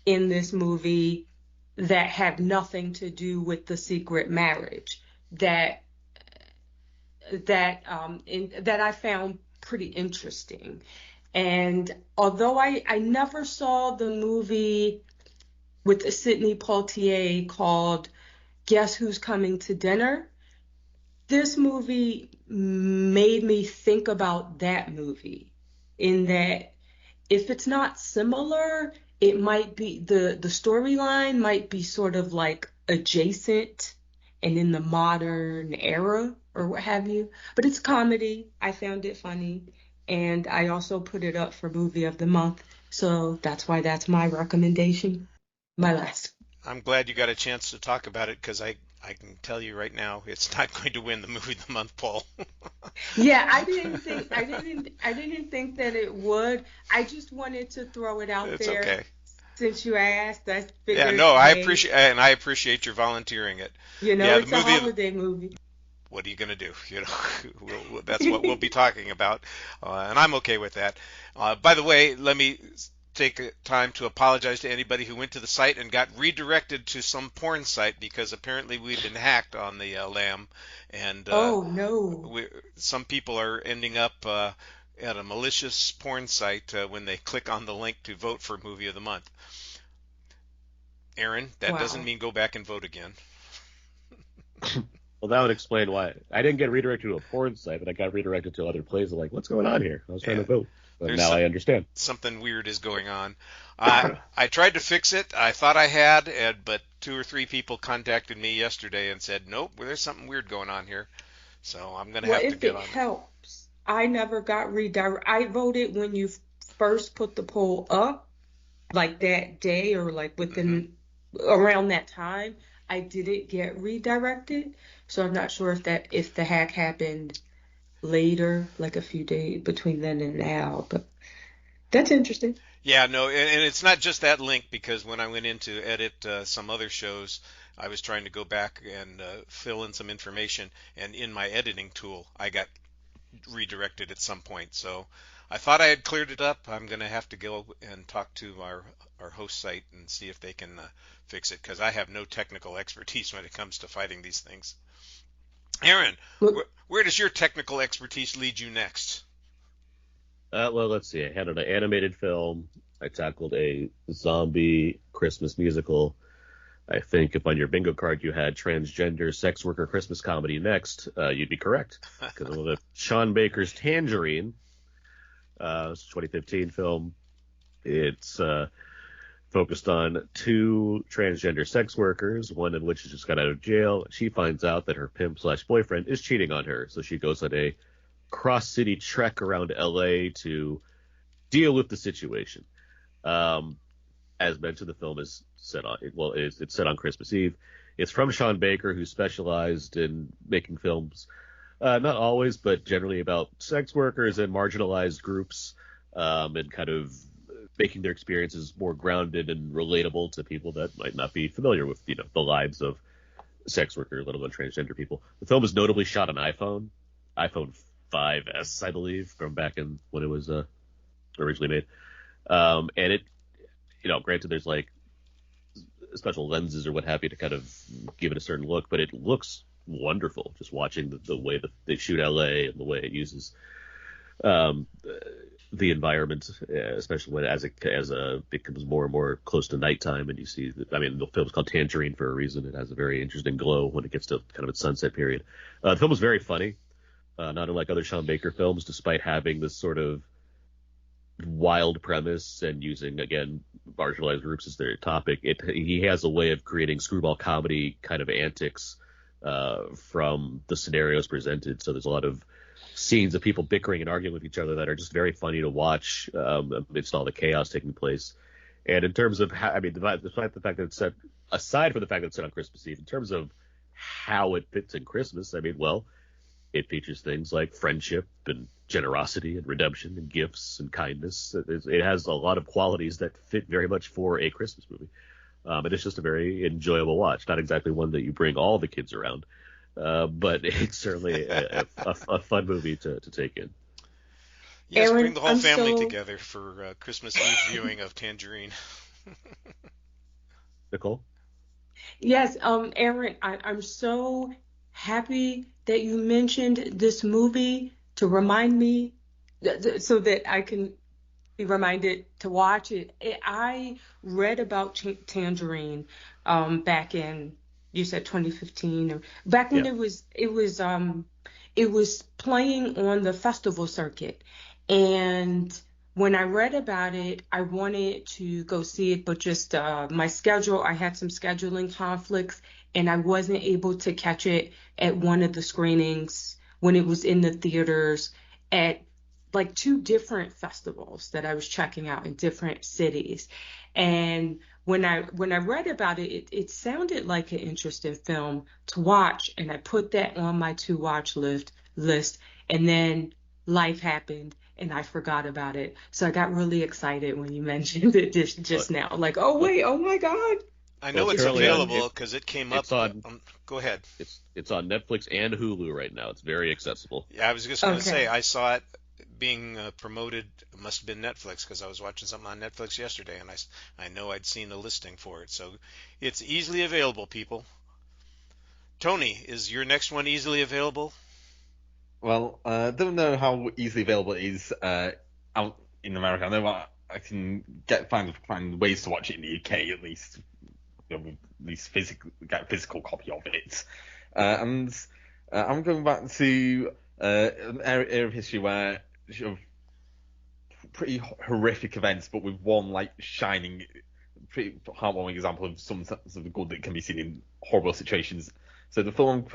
in this movie that have nothing to do with the secret marriage that I found pretty interesting. And although I never saw the movie with Sidney Poitier called Guess Who's Coming to Dinner, this movie made me think about that movie, in that if it's not similar, it might be the storyline might be sort of like adjacent and in the modern era or what have you. But it's comedy. I found it funny. And I also put it up for movie of the month. So that's why that's my recommendation. My last. I'm glad you got a chance to talk about it, because I can tell you right now it's not going to win the movie of the month, Paul. Yeah, I didn't think that it would. I just wanted to throw it out It's there. okay. Since you asked, I figured. Yeah, no, I hey, appreciate your volunteering it. You know, Yeah, it's a holiday movie. What are you going to do? That's what we'll be talking about, and I'm okay with that. By the way, let me take time to apologize to anybody who went to the site and got redirected to some porn site, because apparently we've been hacked on the Lamb, and Oh no. some people are ending up at a malicious porn site when they click on the link to vote for Movie of the Month. Aaron, that doesn't Wow. mean go back and vote again. Well, that would explain why I didn't get redirected to a porn site, but I got redirected to other places. Like, what's going on here? I was trying to vote, but There's now I understand. Something weird is going on. I tried to fix it. I thought I had, but 2 or 3 people contacted me yesterday and said, nope, there's something weird going on here. So I'm going to Well, have to if get it on it. helps, I never got redirected. I voted when you first put the poll up, like that day or like within around that time. I didn't get redirected, so I'm not sure if the hack happened later, like a few days between then and now. But that's interesting. Yeah, no, and it's not just that link, because when I went in to edit some other shows, I was trying to go back and fill in some information, and in my editing tool, I got redirected at some point. So I thought I had cleared it up. I'm going to have to go and talk to our host site and see if they can fix it, because I have no technical expertise when it comes to fighting these things. Aaron, Look, where does your technical expertise lead you next? Well, let's see. I had an animated film. I tackled a zombie Christmas musical. I think if on your bingo card you had transgender sex worker Christmas comedy next, you'd be correct. Because of Sean Baker's Tangerine, it's a 2015 film. It's focused on 2 transgender sex workers, one of which has just got out of jail. She finds out that her pimp/boyfriend is cheating on her, so she goes on a cross-city trek around LA to deal with the situation. As mentioned, the film is set on it's set on Christmas Eve. It's from Sean Baker, who specialized in making films, not always, but generally about sex workers and marginalized groups, and kind of making their experiences more grounded and relatable to people that might not be familiar with, the lives of sex workers, let alone transgender people. The film was notably shot on iPhone 5S, I believe, from back in when it was originally made. And it, granted, there's like special lenses or what have you to kind of give it a certain look, but it looks wonderful just watching the way that they shoot LA and the way it uses the environment, especially when as it becomes more and more close to nighttime, and you see the film's called Tangerine for a reason. It has a very interesting glow when it gets to kind of its sunset period. The film was very funny, not unlike other Sean Baker films, despite having this sort of wild premise and using, again, marginalized groups as their topic. He has a way of creating screwball comedy kind of antics from the scenarios presented. So there's a lot of scenes of people bickering and arguing with each other that are just very funny to watch amidst all the chaos taking place. And in terms of despite the fact that it's set, aside from the fact that it's set on Christmas Eve, in terms of how it fits in Christmas, it features things like friendship and generosity and redemption and gifts and kindness. It has a lot of qualities that fit very much for a Christmas movie. And it's just a very enjoyable watch. Not exactly one that you bring all the kids around, but it's certainly a fun movie to take in. Yes, Aaron, bring the whole family together for Christmas Eve viewing of Tangerine. Nicole? Yes, Aaron, I'm so happy that you mentioned this movie to remind me so that I can be reminded to watch it. I read about Tangerine back in, you said 2015, or back when it was playing on the festival circuit. And when I read about it, I wanted to go see it, but just my schedule, I had some scheduling conflicts, and I wasn't able to catch it at one of the screenings when it was in the theaters at like 2 different festivals that I was checking out in different cities. And when I read about it, it sounded like an interesting film to watch, and I put that on my to-watch list, and then life happened, and I forgot about it. So I got really excited when you mentioned it just now. Like, oh wait, oh my God. I know it's available because it came up. Go ahead. It's on Netflix and Hulu right now. It's very accessible. Yeah, I was just going to say, I saw it being promoted. It must have been Netflix because I was watching something on Netflix yesterday, and I know I'd seen the listing for it. So it's easily available, people. Tony, is your next one easily available? Well, I don't know how easily available it is out in America. I know I can find ways to watch it in the UK at least. At least get a physical copy of it. And I'm going back to an area of history where sort of pretty horrific events, but with one like shining, pretty heartwarming example of some of the good that can be seen in horrible situations. So the film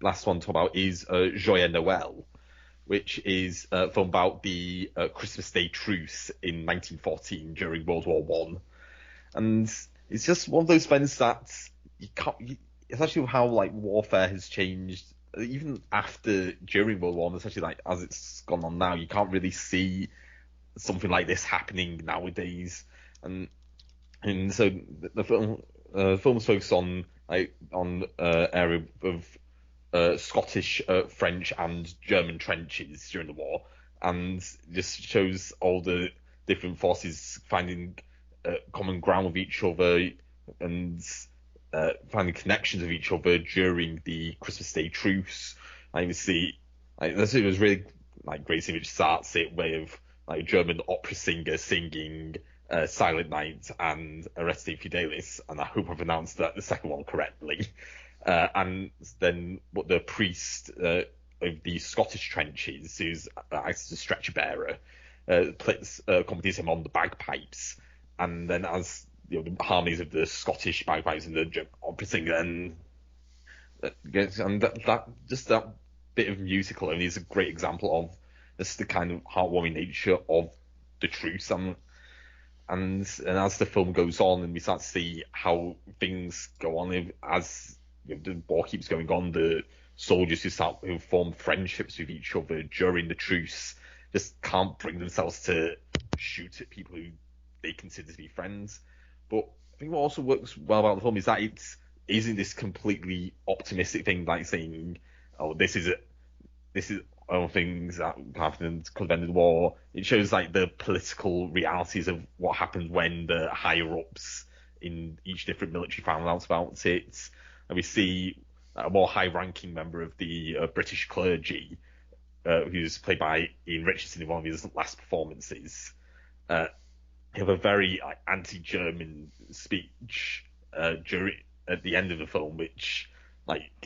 last one to talk about is Joyeux Noël, which is a film about the Christmas Day truce in 1914 during World War I. And it's just one of those events that you can't, especially how like warfare has changed, even during World War I, especially like as it's gone on now, you can't really see something like this happening nowadays. And so the film's focused on area of Scottish, French, and German trenches during the war, and just shows all the different forces finding common ground with each other and finding connections with each other during the Christmas Day truce. I see, it was really like great scene which starts it with like a German opera singer singing Silent Night and Arrested Fidelis, and I hope I've announced that the second one correctly. And then what the priest of the Scottish trenches, who's acts as a stretcher bearer, accompanies him on the bagpipes. And then as the harmonies of the Scottish bagpipes and the German opera singer, and that bit of musical only is a great example of just the kind of heartwarming nature of the truce. And as the film goes on and we start to see how things go on as the war keeps going on. The soldiers who form friendships with each other during the truce just can't bring themselves to shoot at people who they consider to be friends. But I think what also works well about the film is that it isn't this completely optimistic thing, like saying, "Oh, this is all things that happened because of the end of the war." It shows like the political realities of what happens when the higher ups in each different military found out about it, and we see a more high-ranking member of the British clergy, who's played by Ian Richardson in one of his last performances. Have a very anti-German speech at the end of the film, which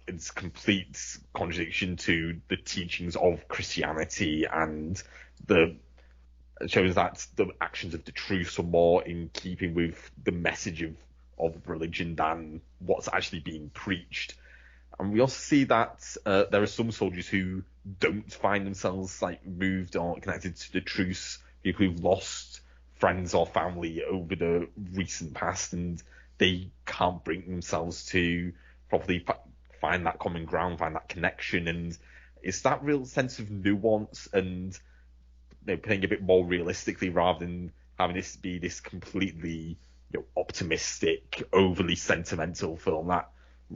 it's complete contradiction to the teachings of Christianity, and it shows that the actions of the truce are more in keeping with the message of religion than what's actually being preached. And we also see that there are some soldiers who don't find themselves moved or connected to the truce, people who've lost friends or family over the recent past, and they can't bring themselves to properly find that common ground, find that connection. And it's that real sense of nuance and playing a bit more realistically rather than having this be this completely optimistic, overly sentimental film that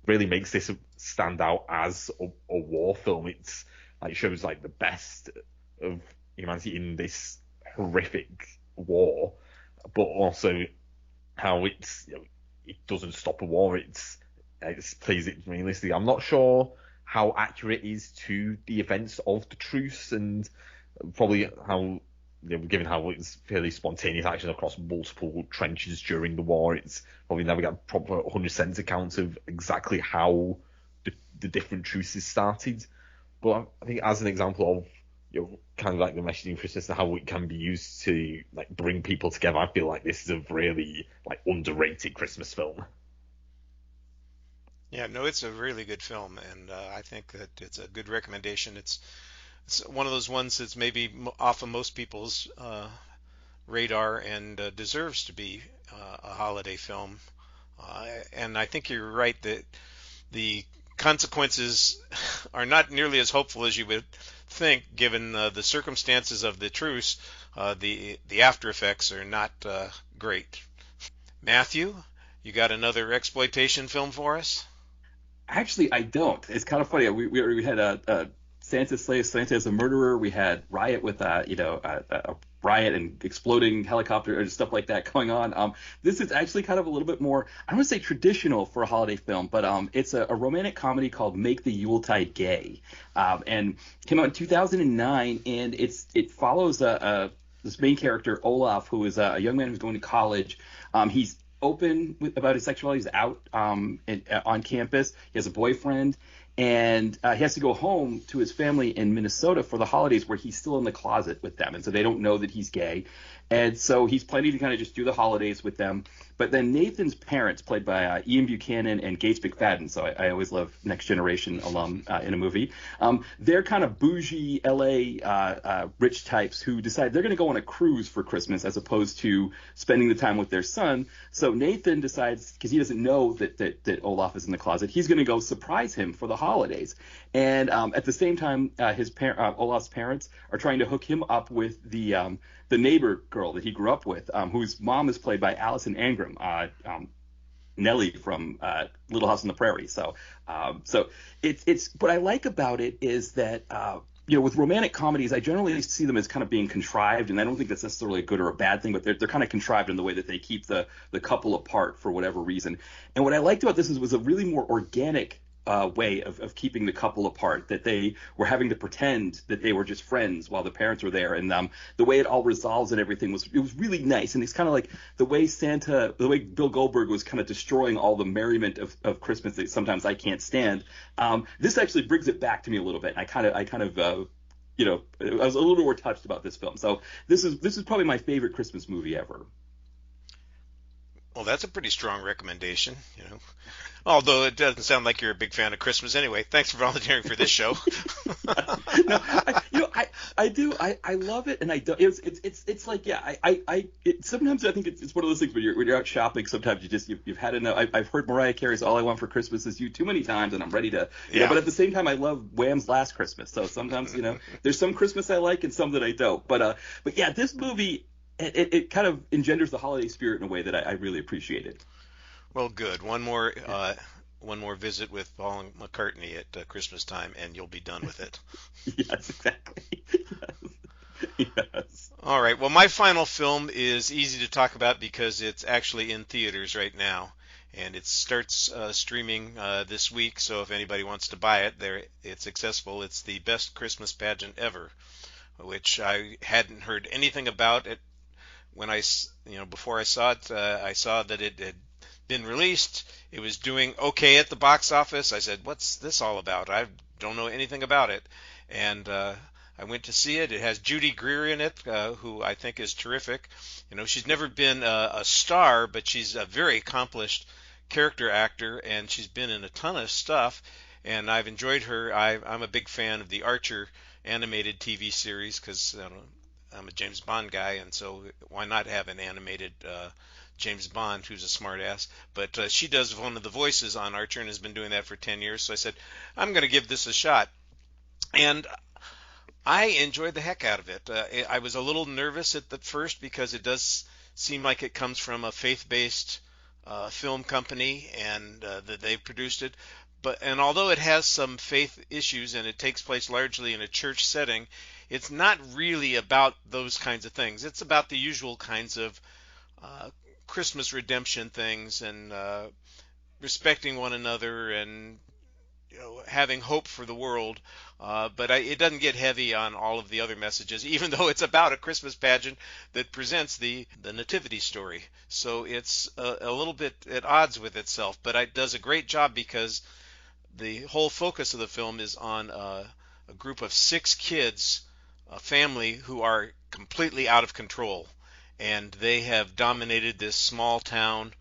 really makes this stand out as a war film. It's shows the best of humanity in this horrific war, but also how it doesn't stop a war. It plays it realistically. I'm not sure how accurate it is to the events of the truce, and probably how, given how it's fairly spontaneous action across multiple trenches during the war, it's probably never got a proper 100% account of exactly how the different truces started. But I think as an example of kind of the messaging Christmas and how it can be used to bring people together, I feel like this is a really underrated Christmas film. Yeah, no, it's a really good film, and I think that it's a good recommendation. It's one of those ones that's maybe off of most people's radar and deserves to be a holiday film. And I think you're right that the consequences are not nearly as hopeful as you would think, given the circumstances of the truce. The after effects are not great. Matthew, you got another exploitation film for us? Actually, I don't. It's kind of funny. We had a Santa's slave, Santa as a murderer. We had Riot with a riot and exploding helicopter and stuff like that going on. This is actually kind of a little bit more, I don't want to say traditional for a holiday film, but it's a romantic comedy called Make the Yuletide Gay, and came out in 2009, and it follows this main character Olaf, who is a young man who's going to college. He's open about his sexuality. He's out on campus. He has a boyfriend, and he has to go home to his family in Minnesota for the holidays, where he's still in the closet with them, and so they don't know that he's gay. And so he's planning to kind of just do the holidays with them. But then Nathan's parents, played by Ian Buchanan and Gates McFadden, so I always love Next Generation alum in a movie, they're kind of bougie LA rich types who decide they're going to go on a cruise for Christmas as opposed to spending the time with their son. So Nathan decides, because he doesn't know that Olaf is in the closet, he's going to go surprise him for the holidays. And at the same time, Olaf's parents are trying to hook him up with the neighbor girl that he grew up with, whose mom is played by Allison Angram, Nellie from Little House on the Prairie. So it's what I like about it is that with romantic comedies, I generally see them as kind of being contrived, and I don't think that's necessarily a good or a bad thing, but they're kind of contrived in the way that they keep the couple apart for whatever reason. And what I liked about this was a really more organic way of keeping the couple apart, that they were having to pretend that they were just friends while the parents were there, and the way it all resolves and everything was really nice. And it's kind of like the way Bill Goldberg was kind of destroying all the merriment of Christmas that sometimes I can't stand. This actually brings it back to me a little bit. I was a little bit more touched about this film. So this is probably my favorite Christmas movie ever. Well, that's a pretty strong recommendation, Although it doesn't sound like you're a big fan of Christmas anyway. Thanks for volunteering for this show. No, I do. I love it, and I don't. It's like, yeah. Sometimes I think it's one of those things when you're out shopping. Sometimes you've had enough. I've heard Mariah Carey's "All I Want for Christmas Is You" too many times, and I'm ready to. You know, but at the same time, I love Wham's "Last Christmas." So sometimes, there's some Christmas I like and some that I don't. But yeah, this movie it kind of engenders the holiday spirit in a way that I really appreciated. Well, good. One more visit with Paul McCartney at Christmas time, and you'll be done with it. Yes, exactly. Yes. All right. Well, my final film is easy to talk about because it's actually in theaters right now, and it starts streaming this week. So if anybody wants to buy it, it's accessible. It's The Best Christmas Pageant Ever, which I hadn't heard anything about it when before I saw it. I saw that it had been released. It was doing okay at the box office. I said, what's this all about? I don't know anything about it. And I went to see it. It has Judy Greer in it, who I think is terrific. She's never been a star, but she's a very accomplished character actor, and she's been in a ton of stuff, and I've enjoyed her. I'm a big fan of the Archer animated TV series because I'm a James Bond guy, and so why not have an animated James Bond who's a smartass? But she does one of the voices on Archer and has been doing that for 10 years. So I said, I'm going to give this a shot. And I enjoyed the heck out of it. I was a little nervous at the first because it does seem like it comes from a faith-based film company and that they've produced it. And although it has some faith issues and it takes place largely in a church setting, it's not really about those kinds of things. It's about the usual kinds of Christmas redemption things and respecting one another and having hope for the world. But it doesn't get heavy on all of the other messages, even though it's about a Christmas pageant that presents the nativity story. So it's a little bit at odds with itself, but it does a great job because the whole focus of the film is on a group of 6 kids, a family who are completely out of control. And they have dominated this small town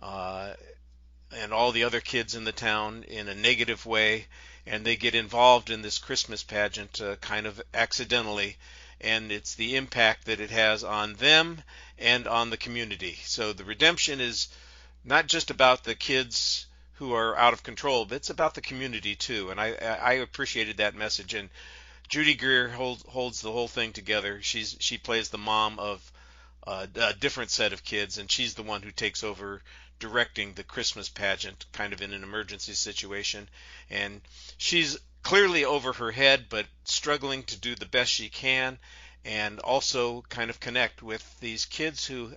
and all the other kids in the town in a negative way. And they get involved in this Christmas pageant kind of accidentally. And it's the impact that it has on them and on the community. So the redemption is not just about the kids who are out of control, but it's about the community too. And I appreciated that message. And Judy Greer holds the whole thing together. She plays the mom of a different set of kids, and she's the one who takes over directing the Christmas pageant kind of in an emergency situation. And she's clearly over her head, but struggling to do the best she can and also kind of connect with these kids who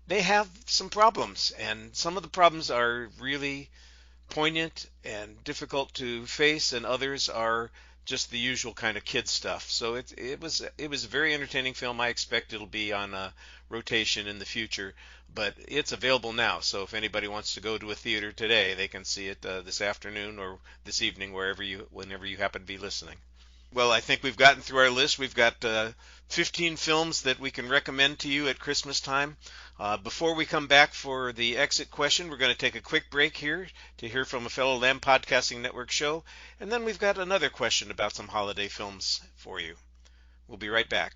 they have some problems, and some of the problems are really poignant and difficult to face, and others are just the usual kind of kid stuff. So it was a very entertaining film. I expect it'll be on rotation in the future, but it's available now. So if anybody wants to go to a theater today, they can see it this afternoon or this evening, whenever you happen to be listening. Well, I think we've gotten through our list. We've got 15 films that we can recommend to you at Christmas time. Before we come back for the exit question, we're going to take a quick break here to hear from a fellow Lamb Podcasting Network show, and then we've got another question about some holiday films for you. We'll be right back.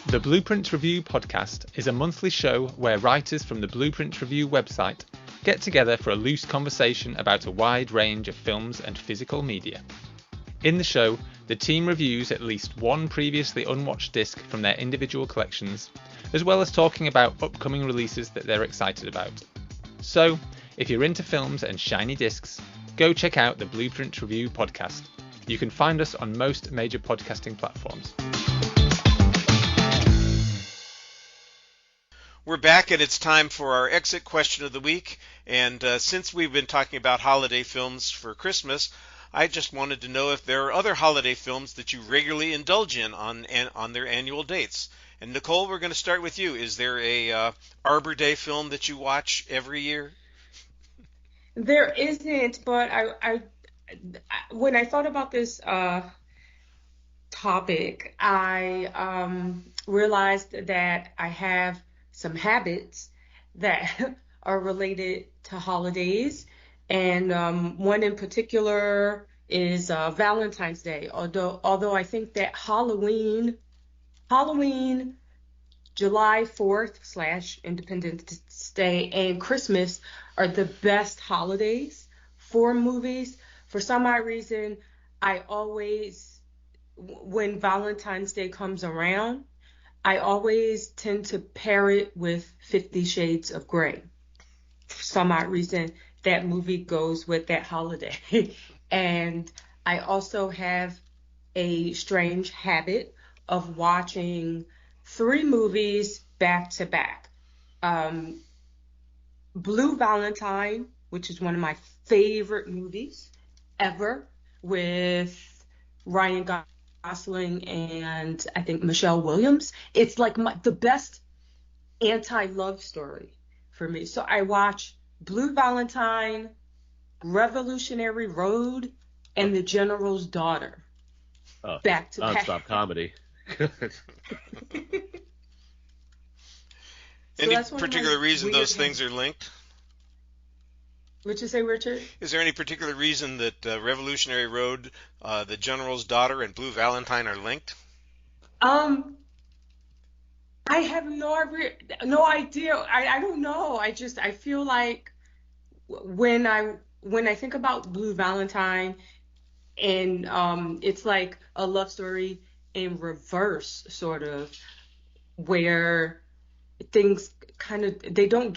The Blueprint Review podcast is a monthly show where writers from the Blueprint Review website get together for a loose conversation about a wide range of films and physical media. In the show, the team reviews at least one previously unwatched disc from their individual collections, as well as talking about upcoming releases that they're excited about. So, if you're into films and shiny discs, go check out the Blueprint Review podcast. You can find us on most major podcasting platforms. We're back, and it's time for our exit question of the week. And since we've been talking about holiday films for Christmas, I just wanted to know if there are other holiday films that you regularly indulge in on their annual dates. And Nicole, we're going to start with you. Is there a Arbor Day film that you watch every year? There isn't, but I when I thought about this topic, I realized that I have some habits that are related to holidays. And one in particular is Valentine's Day. Although I think that Halloween, July 4th / Independence Day, and Christmas are the best holidays for movies. For some odd reason, I always, when Valentine's Day comes around, I always tend to pair it with 50 Shades of Grey. For some odd reason, that movie goes with that holiday. And I also have a strange habit of watching 3 movies back to back. Blue Valentine, which is one of my favorite movies ever, with Ryan Gosling and I think Michelle Williams. It's like the best anti-love story for me. So I watch Blue Valentine, Revolutionary Road, and The General's Daughter back to back. Non-stop comedy. Any particular reason those things are linked? What'd you say, Richard? Is there any particular reason that Revolutionary Road, The General's Daughter, and Blue Valentine are linked? I have no idea. I don't know. I feel like when I think about Blue Valentine, and it's like a love story in reverse, sort of, where things kind of they don't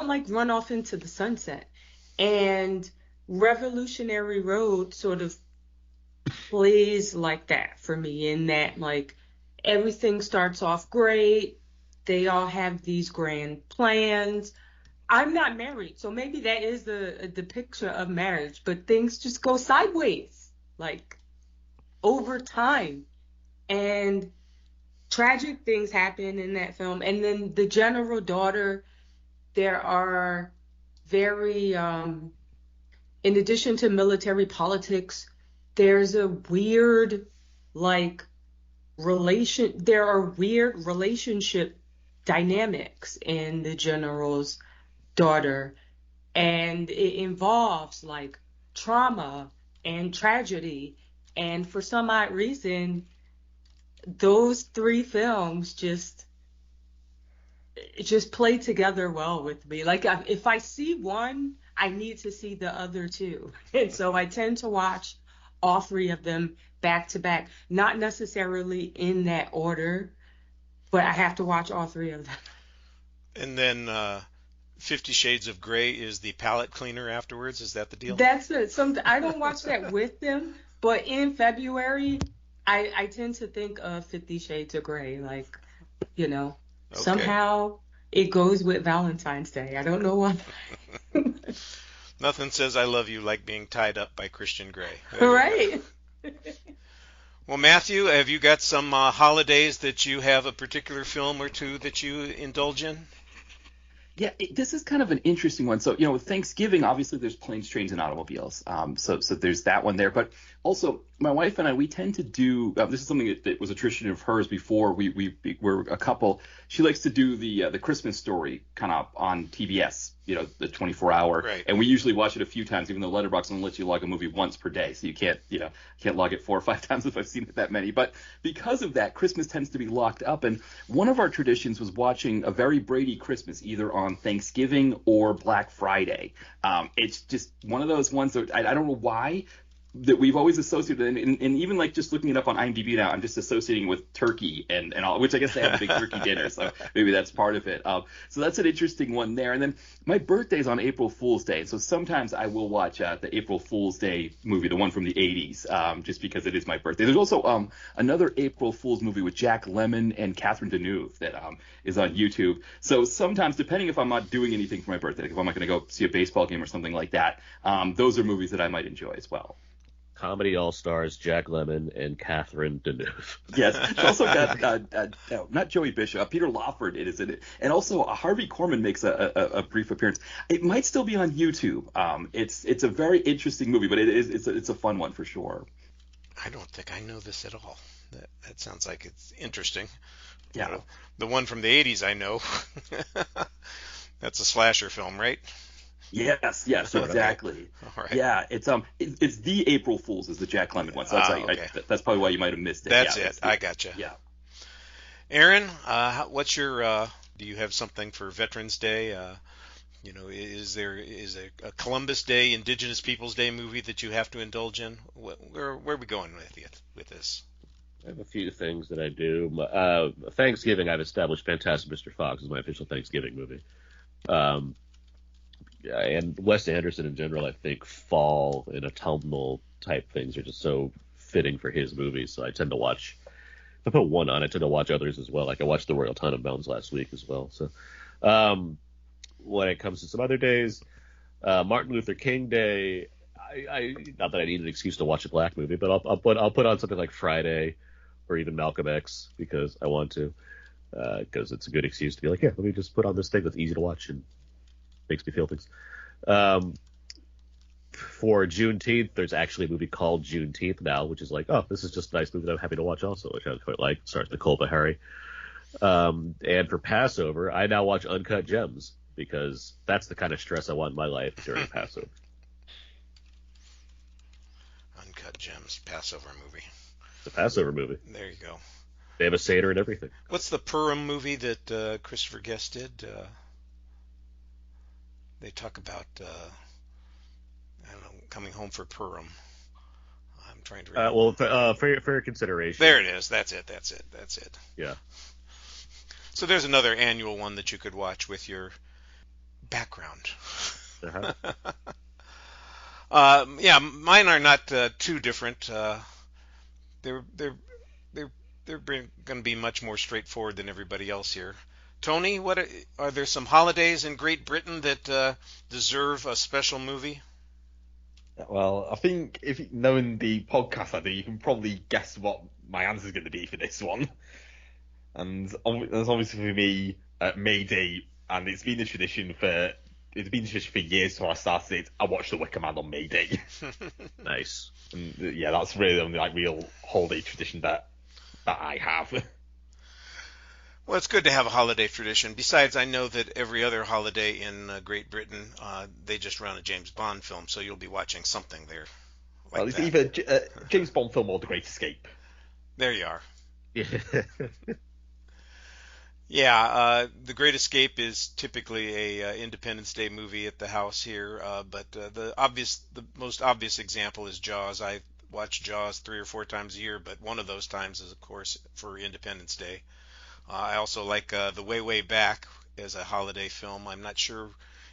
like run off into the sunset. And Revolutionary Road sort of plays like that for me, in that like everything starts off great, they all have these grand plans. I'm not married, so maybe that is the picture of marriage, but things just go sideways, like over time. And tragic things happen in that film. And then The General Daughter, there are very, in addition to military politics, there's a weird, there are weird relationship dynamics in The General's Daughter. And it involves like trauma and tragedy. And for some odd reason, those 3 films just play together well with me. Like if I see one, I need to see the other 2. And so I tend to watch all 3 of them back to back, not necessarily in that order, but I have to watch all 3 of them. And then 50 Shades of Grey is the palate cleaner afterwards. Is that the deal? That's it. I don't watch that with them, but in February, I tend to think of 50 Shades of Grey, like, okay. Somehow it goes with Valentine's Day. I don't know why. Nothing says I love you like being tied up by Christian Grey. Right. Well, Matthew, have you got some holidays that you have a particular film or 2 that you indulge in? Yeah, this is kind of an interesting one. So, with Thanksgiving, obviously there's planes, trains, and automobiles. So there's that one there. But also, my wife and I, we tend to do this is something that was a tradition of hers before we were a couple. She likes to do the Christmas Story kind of on TBS, the 24-hour. Right. And we usually watch it a few times, even though Letterboxd only lets you log a movie once per day. So you can't log it 4 or 5 times if I've seen it that many. But because of that, Christmas tends to be locked up. And one of our traditions was watching A Very Brady Christmas, either on Thanksgiving or Black Friday. It's just one of those ones that I don't know why, that we've always associated, and even like just looking it up on IMDb now, I'm just associating with turkey and all, which I guess they have a big turkey dinner, so maybe that's part of it. So that's an interesting one there. And then my birthday's on April Fool's Day, so sometimes I will watch the April Fool's Day movie, the one from the 80s, just because it is my birthday. There's also another April Fool's movie with Jack Lemmon and Catherine Deneuve that is on YouTube. So sometimes, depending if I'm not doing anything for my birthday, like if I'm not going to go see a baseball game or something like that, those are movies that I might enjoy as well. Comedy all-stars Jack Lemmon and Catherine Deneuve. Yes, it's also got not Joey Bishop, Peter Lawford is in it, and also Harvey Korman makes a brief appearance. It might still be on YouTube. It's a very interesting movie, but it's a fun one for sure. I don't think I know this at all. That sounds like it's interesting. Yeah. You know, the one from the 80s I know. That's a slasher film, right? Yes, Okay. exactly. All right. Yeah, it's the April Fools is the Jack Lemmon one. So that's Okay. that's probably why you might have missed it. That's Yeah, it. I gotcha. Yeah. Aaron, what's your do you have something for Veterans Day? Is there a Columbus Day, Indigenous Peoples Day movie that you have to indulge in? Where are we going with this? I have a few things that I do. Thanksgiving, I've established Fantastic Mr. Fox is my official Thanksgiving movie. And Wes Anderson in general, I think fall and autumnal type things are just so fitting for his movies. So I tend to watch. If I put one on, I tend to watch others as well. Like I watched The Royal Tenenbaums last week as well. So when it comes to some other days, Martin Luther King Day, I not that I need an excuse to watch a black movie, but I'll put on something like Friday or even Malcolm X because I want to, because it's a good excuse to be like, yeah, let me just put on this thing that's easy to watch and makes me feel things. For Juneteenth, there's actually a movie called Juneteenth now, which is like, oh, this is just a nice movie that I'm happy to watch also, which I quite like. It stars Nicole Ayers. And for Passover, I now watch Uncut Gems because that's the kind of stress I want in my life during Passover. Uncut Gems, Passover movie. It's a Passover movie. There you go. They have a Seder and everything. What's the Purim movie that Christopher Guest did? They talk about, I don't know, coming home for Purim. I'm trying to remember. Fair consideration. There it is. That's it. Yeah. So there's another annual one that you could watch with your background. Uh-huh. Yeah, mine are not too different. They're going to be much more straightforward than everybody else here. Tony, are there some holidays in Great Britain that deserve a special movie? Well, I think knowing the podcast I do, you can probably guess what my answer is going to be for this one. And that's obviously for me May Day, and it's been a tradition for years. So I started it. I watched The Wicker Man on May Day. Nice. And yeah, that's really the only real holiday tradition that I have. Well, it's good to have a holiday tradition. Besides, I know that every other holiday in Great Britain, they just run a James Bond film, so you'll be watching something there. Well, it's either James Bond film or The Great Escape. There you are. Yeah. Yeah, The Great Escape is typically a Independence Day movie at the house here, but the most obvious example is Jaws. I watch Jaws 3 or 4 times a year, but one of those times is, of course, for Independence Day. I also like The Way Back as a holiday film. I'm not sure.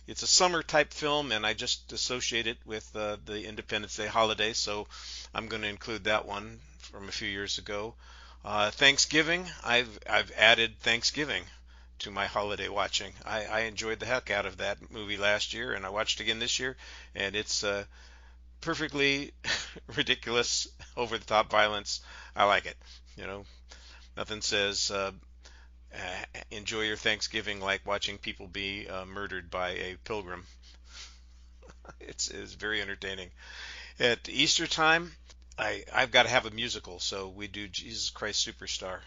It's a summer type film, and I just associate it with the Independence Day holiday, so I'm going to include that one from a few years ago. Thanksgiving, I've added Thanksgiving to my holiday watching. I enjoyed the heck out of that movie last year, and I watched it again this year, and it's perfectly ridiculous, over-the-top violence. I like it. Nothing says enjoy your Thanksgiving like watching people be murdered by a pilgrim. It's very entertaining. At Easter time, I've got to have a musical, so we do Jesus Christ Superstar.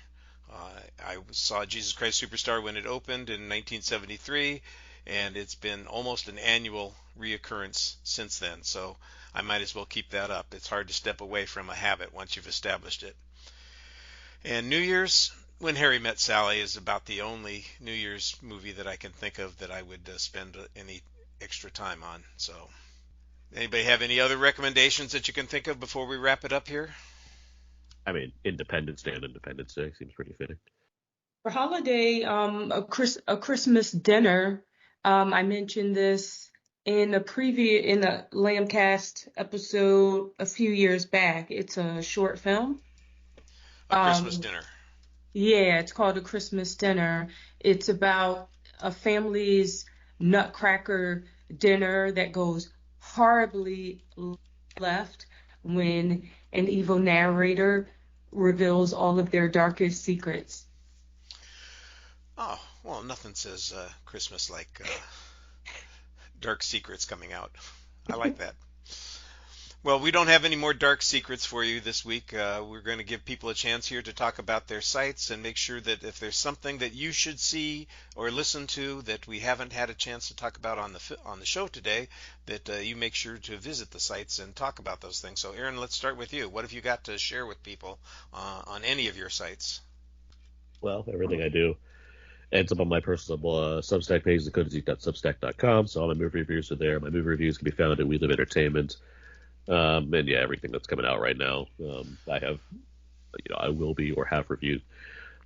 I saw Jesus Christ Superstar when it opened in 1973, and it's been almost an annual reoccurrence since then, so I might as well keep that up. It's hard to step away from a habit once you've established it. And New Year's, When Harry Met Sally is about the only New Year's movie that I can think of that I would spend any extra time on. So, anybody have any other recommendations that you can think of before we wrap it up here? I mean, Independence Day and Independence Day seems pretty fitting. For holiday, a Christmas dinner. I mentioned this in a Lambcast episode a few years back. It's a short film. A Christmas dinner. Yeah, it's called A Christmas Dinner. It's about a family's nutcracker dinner that goes horribly left when an evil narrator reveals all of their darkest secrets. Oh, well, nothing says Christmas like dark secrets coming out. I like that. Well, we don't have any more dark secrets for you this week. We're going to give people a chance here to talk about their sites and make sure that if there's something that you should see or listen to that we haven't had a chance to talk about on the show today, that you make sure to visit the sites and talk about those things. So, Aaron, let's start with you. What have you got to share with people on any of your sites? Well, everything I do ends up on my personal Substack page, thecodeseek.substack.com. So all my movie reviews are there. My movie reviews can be found at We Live Entertainment. And yeah, everything that's coming out right now, I will be or have reviewed.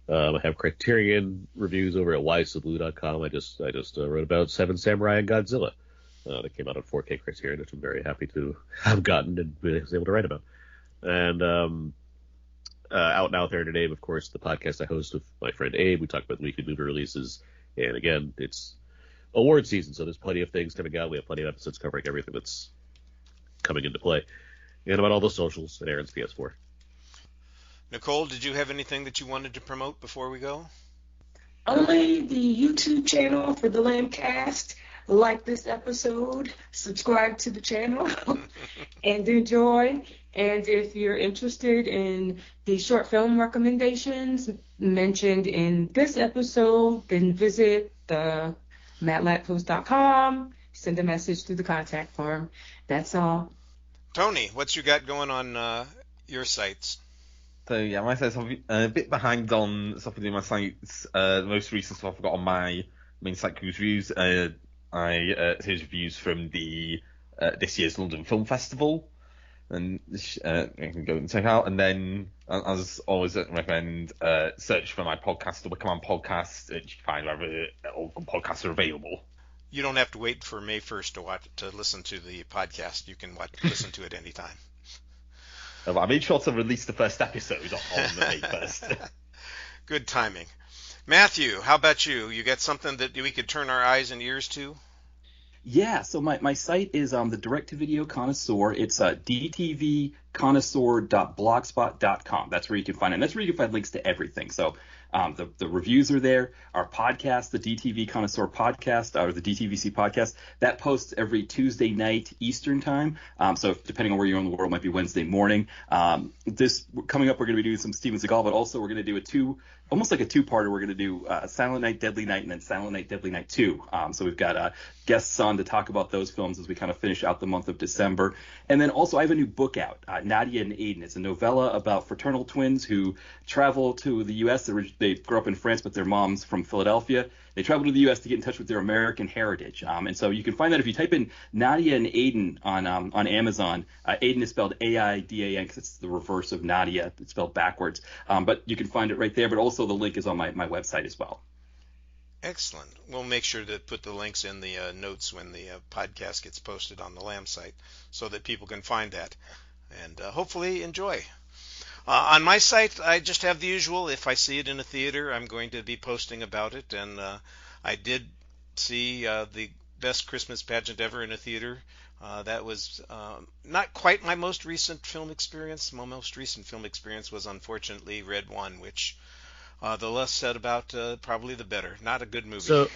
I have Criterion reviews over at wisetheblue.com. I just wrote about Seven Samurai and Godzilla. That came out on 4K Criterion, which I'm very happy to have gotten and was able to write about. And out now there today, of course, the podcast I host with my friend Abe. We talk about weekly movie releases, and again, it's award season, so there's plenty of things coming out. We have plenty of episodes covering everything that's coming into play, and about all the socials at Aaron's PS4. Nicole, did you have anything that you wanted to promote before we go? Only the YouTube channel for the Lambcast. Like this episode, subscribe to the channel, and enjoy. And if you're interested in the short film recommendations mentioned in this episode, then visit the mattlatpost.com, send a message through the contact form. That's all. Tony, what you got going on your sites? So yeah, my sites, I'm a bit behind on stuff within my sites. The most recent stuff I've got on my main site, Who's Reviews. Here's reviews from the this year's London Film Festival, and you can go and check out. And then, as always, I recommend search for my podcast, the Wicker Man Podcast. You can find wherever all podcasts are available. You don't have to wait for May 1st to listen to the podcast. You can listen to it anytime. I made sure to release the first episode on the May 1st. Good timing. Matthew, how about you? You got something that we could turn our eyes and ears to? Yeah, so my site is the direct-to-video connoisseur. It's dtvconnoisseur.blogspot.com. That's where you can find it. And that's where you can find links to everything. So the reviews are there. Our podcast, the DTV Connoisseur podcast, or the DTVC podcast, that posts every Tuesday night Eastern time. So depending on where you're in the world, it might be Wednesday morning. This coming up, we're going to be doing some Steven Seagal, but also we're going to do almost like a two-parter. We're going to do Silent Night, Deadly Night, and then Silent Night, Deadly Night 2. So we've got guests on to talk about those films as we kind of finish out the month of December. And then also I have a new book out, Nadia and Aiden. It's a novella about fraternal twins who travel to the U.S. They grew up in France, but their mom's from Philadelphia. They travel to the U.S. to get in touch with their American heritage. And so you can find that if you type in Nadia and Aiden on Amazon. Aiden is spelled A-I-D-A-N because it's the reverse of Nadia. It's spelled backwards. But you can find it right there. But also the link is on my website as well. Excellent. We'll make sure to put the links in the notes when the podcast gets posted on the Lamb site so that people can find that and hopefully enjoy. On my site, I just have the usual. If I see it in a theater, I'm going to be posting about it. And I did see the best Christmas pageant ever in a theater. That was not quite my most recent film experience. My most recent film experience was unfortunately Red One, which the less said about, probably the better. Not a good movie.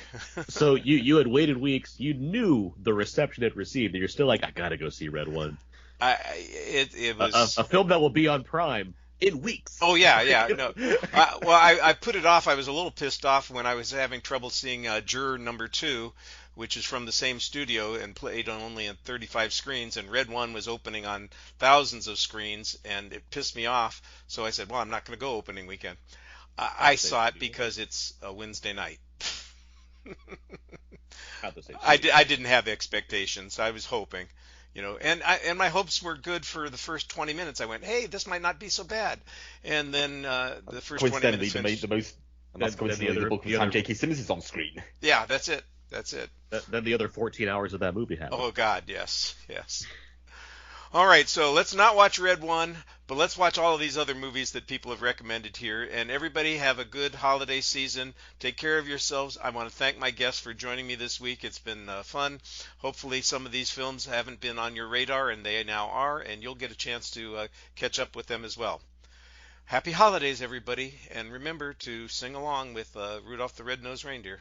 So you had waited weeks. You knew the reception it received, and you're still like, I gotta go see Red One. It was a film that will be on Prime in weeks. Oh yeah. No. I put it off. I was a little pissed off when I was having trouble seeing Juror Number 2, which is from the same studio and played on only 35 screens, and Red One was opening on thousands of screens, and it pissed me off. So I said, well, I'm not going to go opening weekend. I saw it because it's a Wednesday night. I didn't have expectations. I was hoping, and my hopes were good for the first 20 minutes. I went, hey, this might not be so bad, and then the first 20 minutes finished. The most, and that's coincidentally the book of time J.K. Simmons is on screen. Yeah, that's it. Then the other 14 hours of that movie happened. Oh God, yes. All right, so let's not watch Red One, but let's watch all of these other movies that people have recommended here. And everybody have a good holiday season. Take care of yourselves. I want to thank my guests for joining me this week. It's been fun. Hopefully some of these films haven't been on your radar, and they now are, and you'll get a chance to catch up with them as well. Happy holidays, everybody, and remember to sing along with Rudolph the Red-Nosed Reindeer.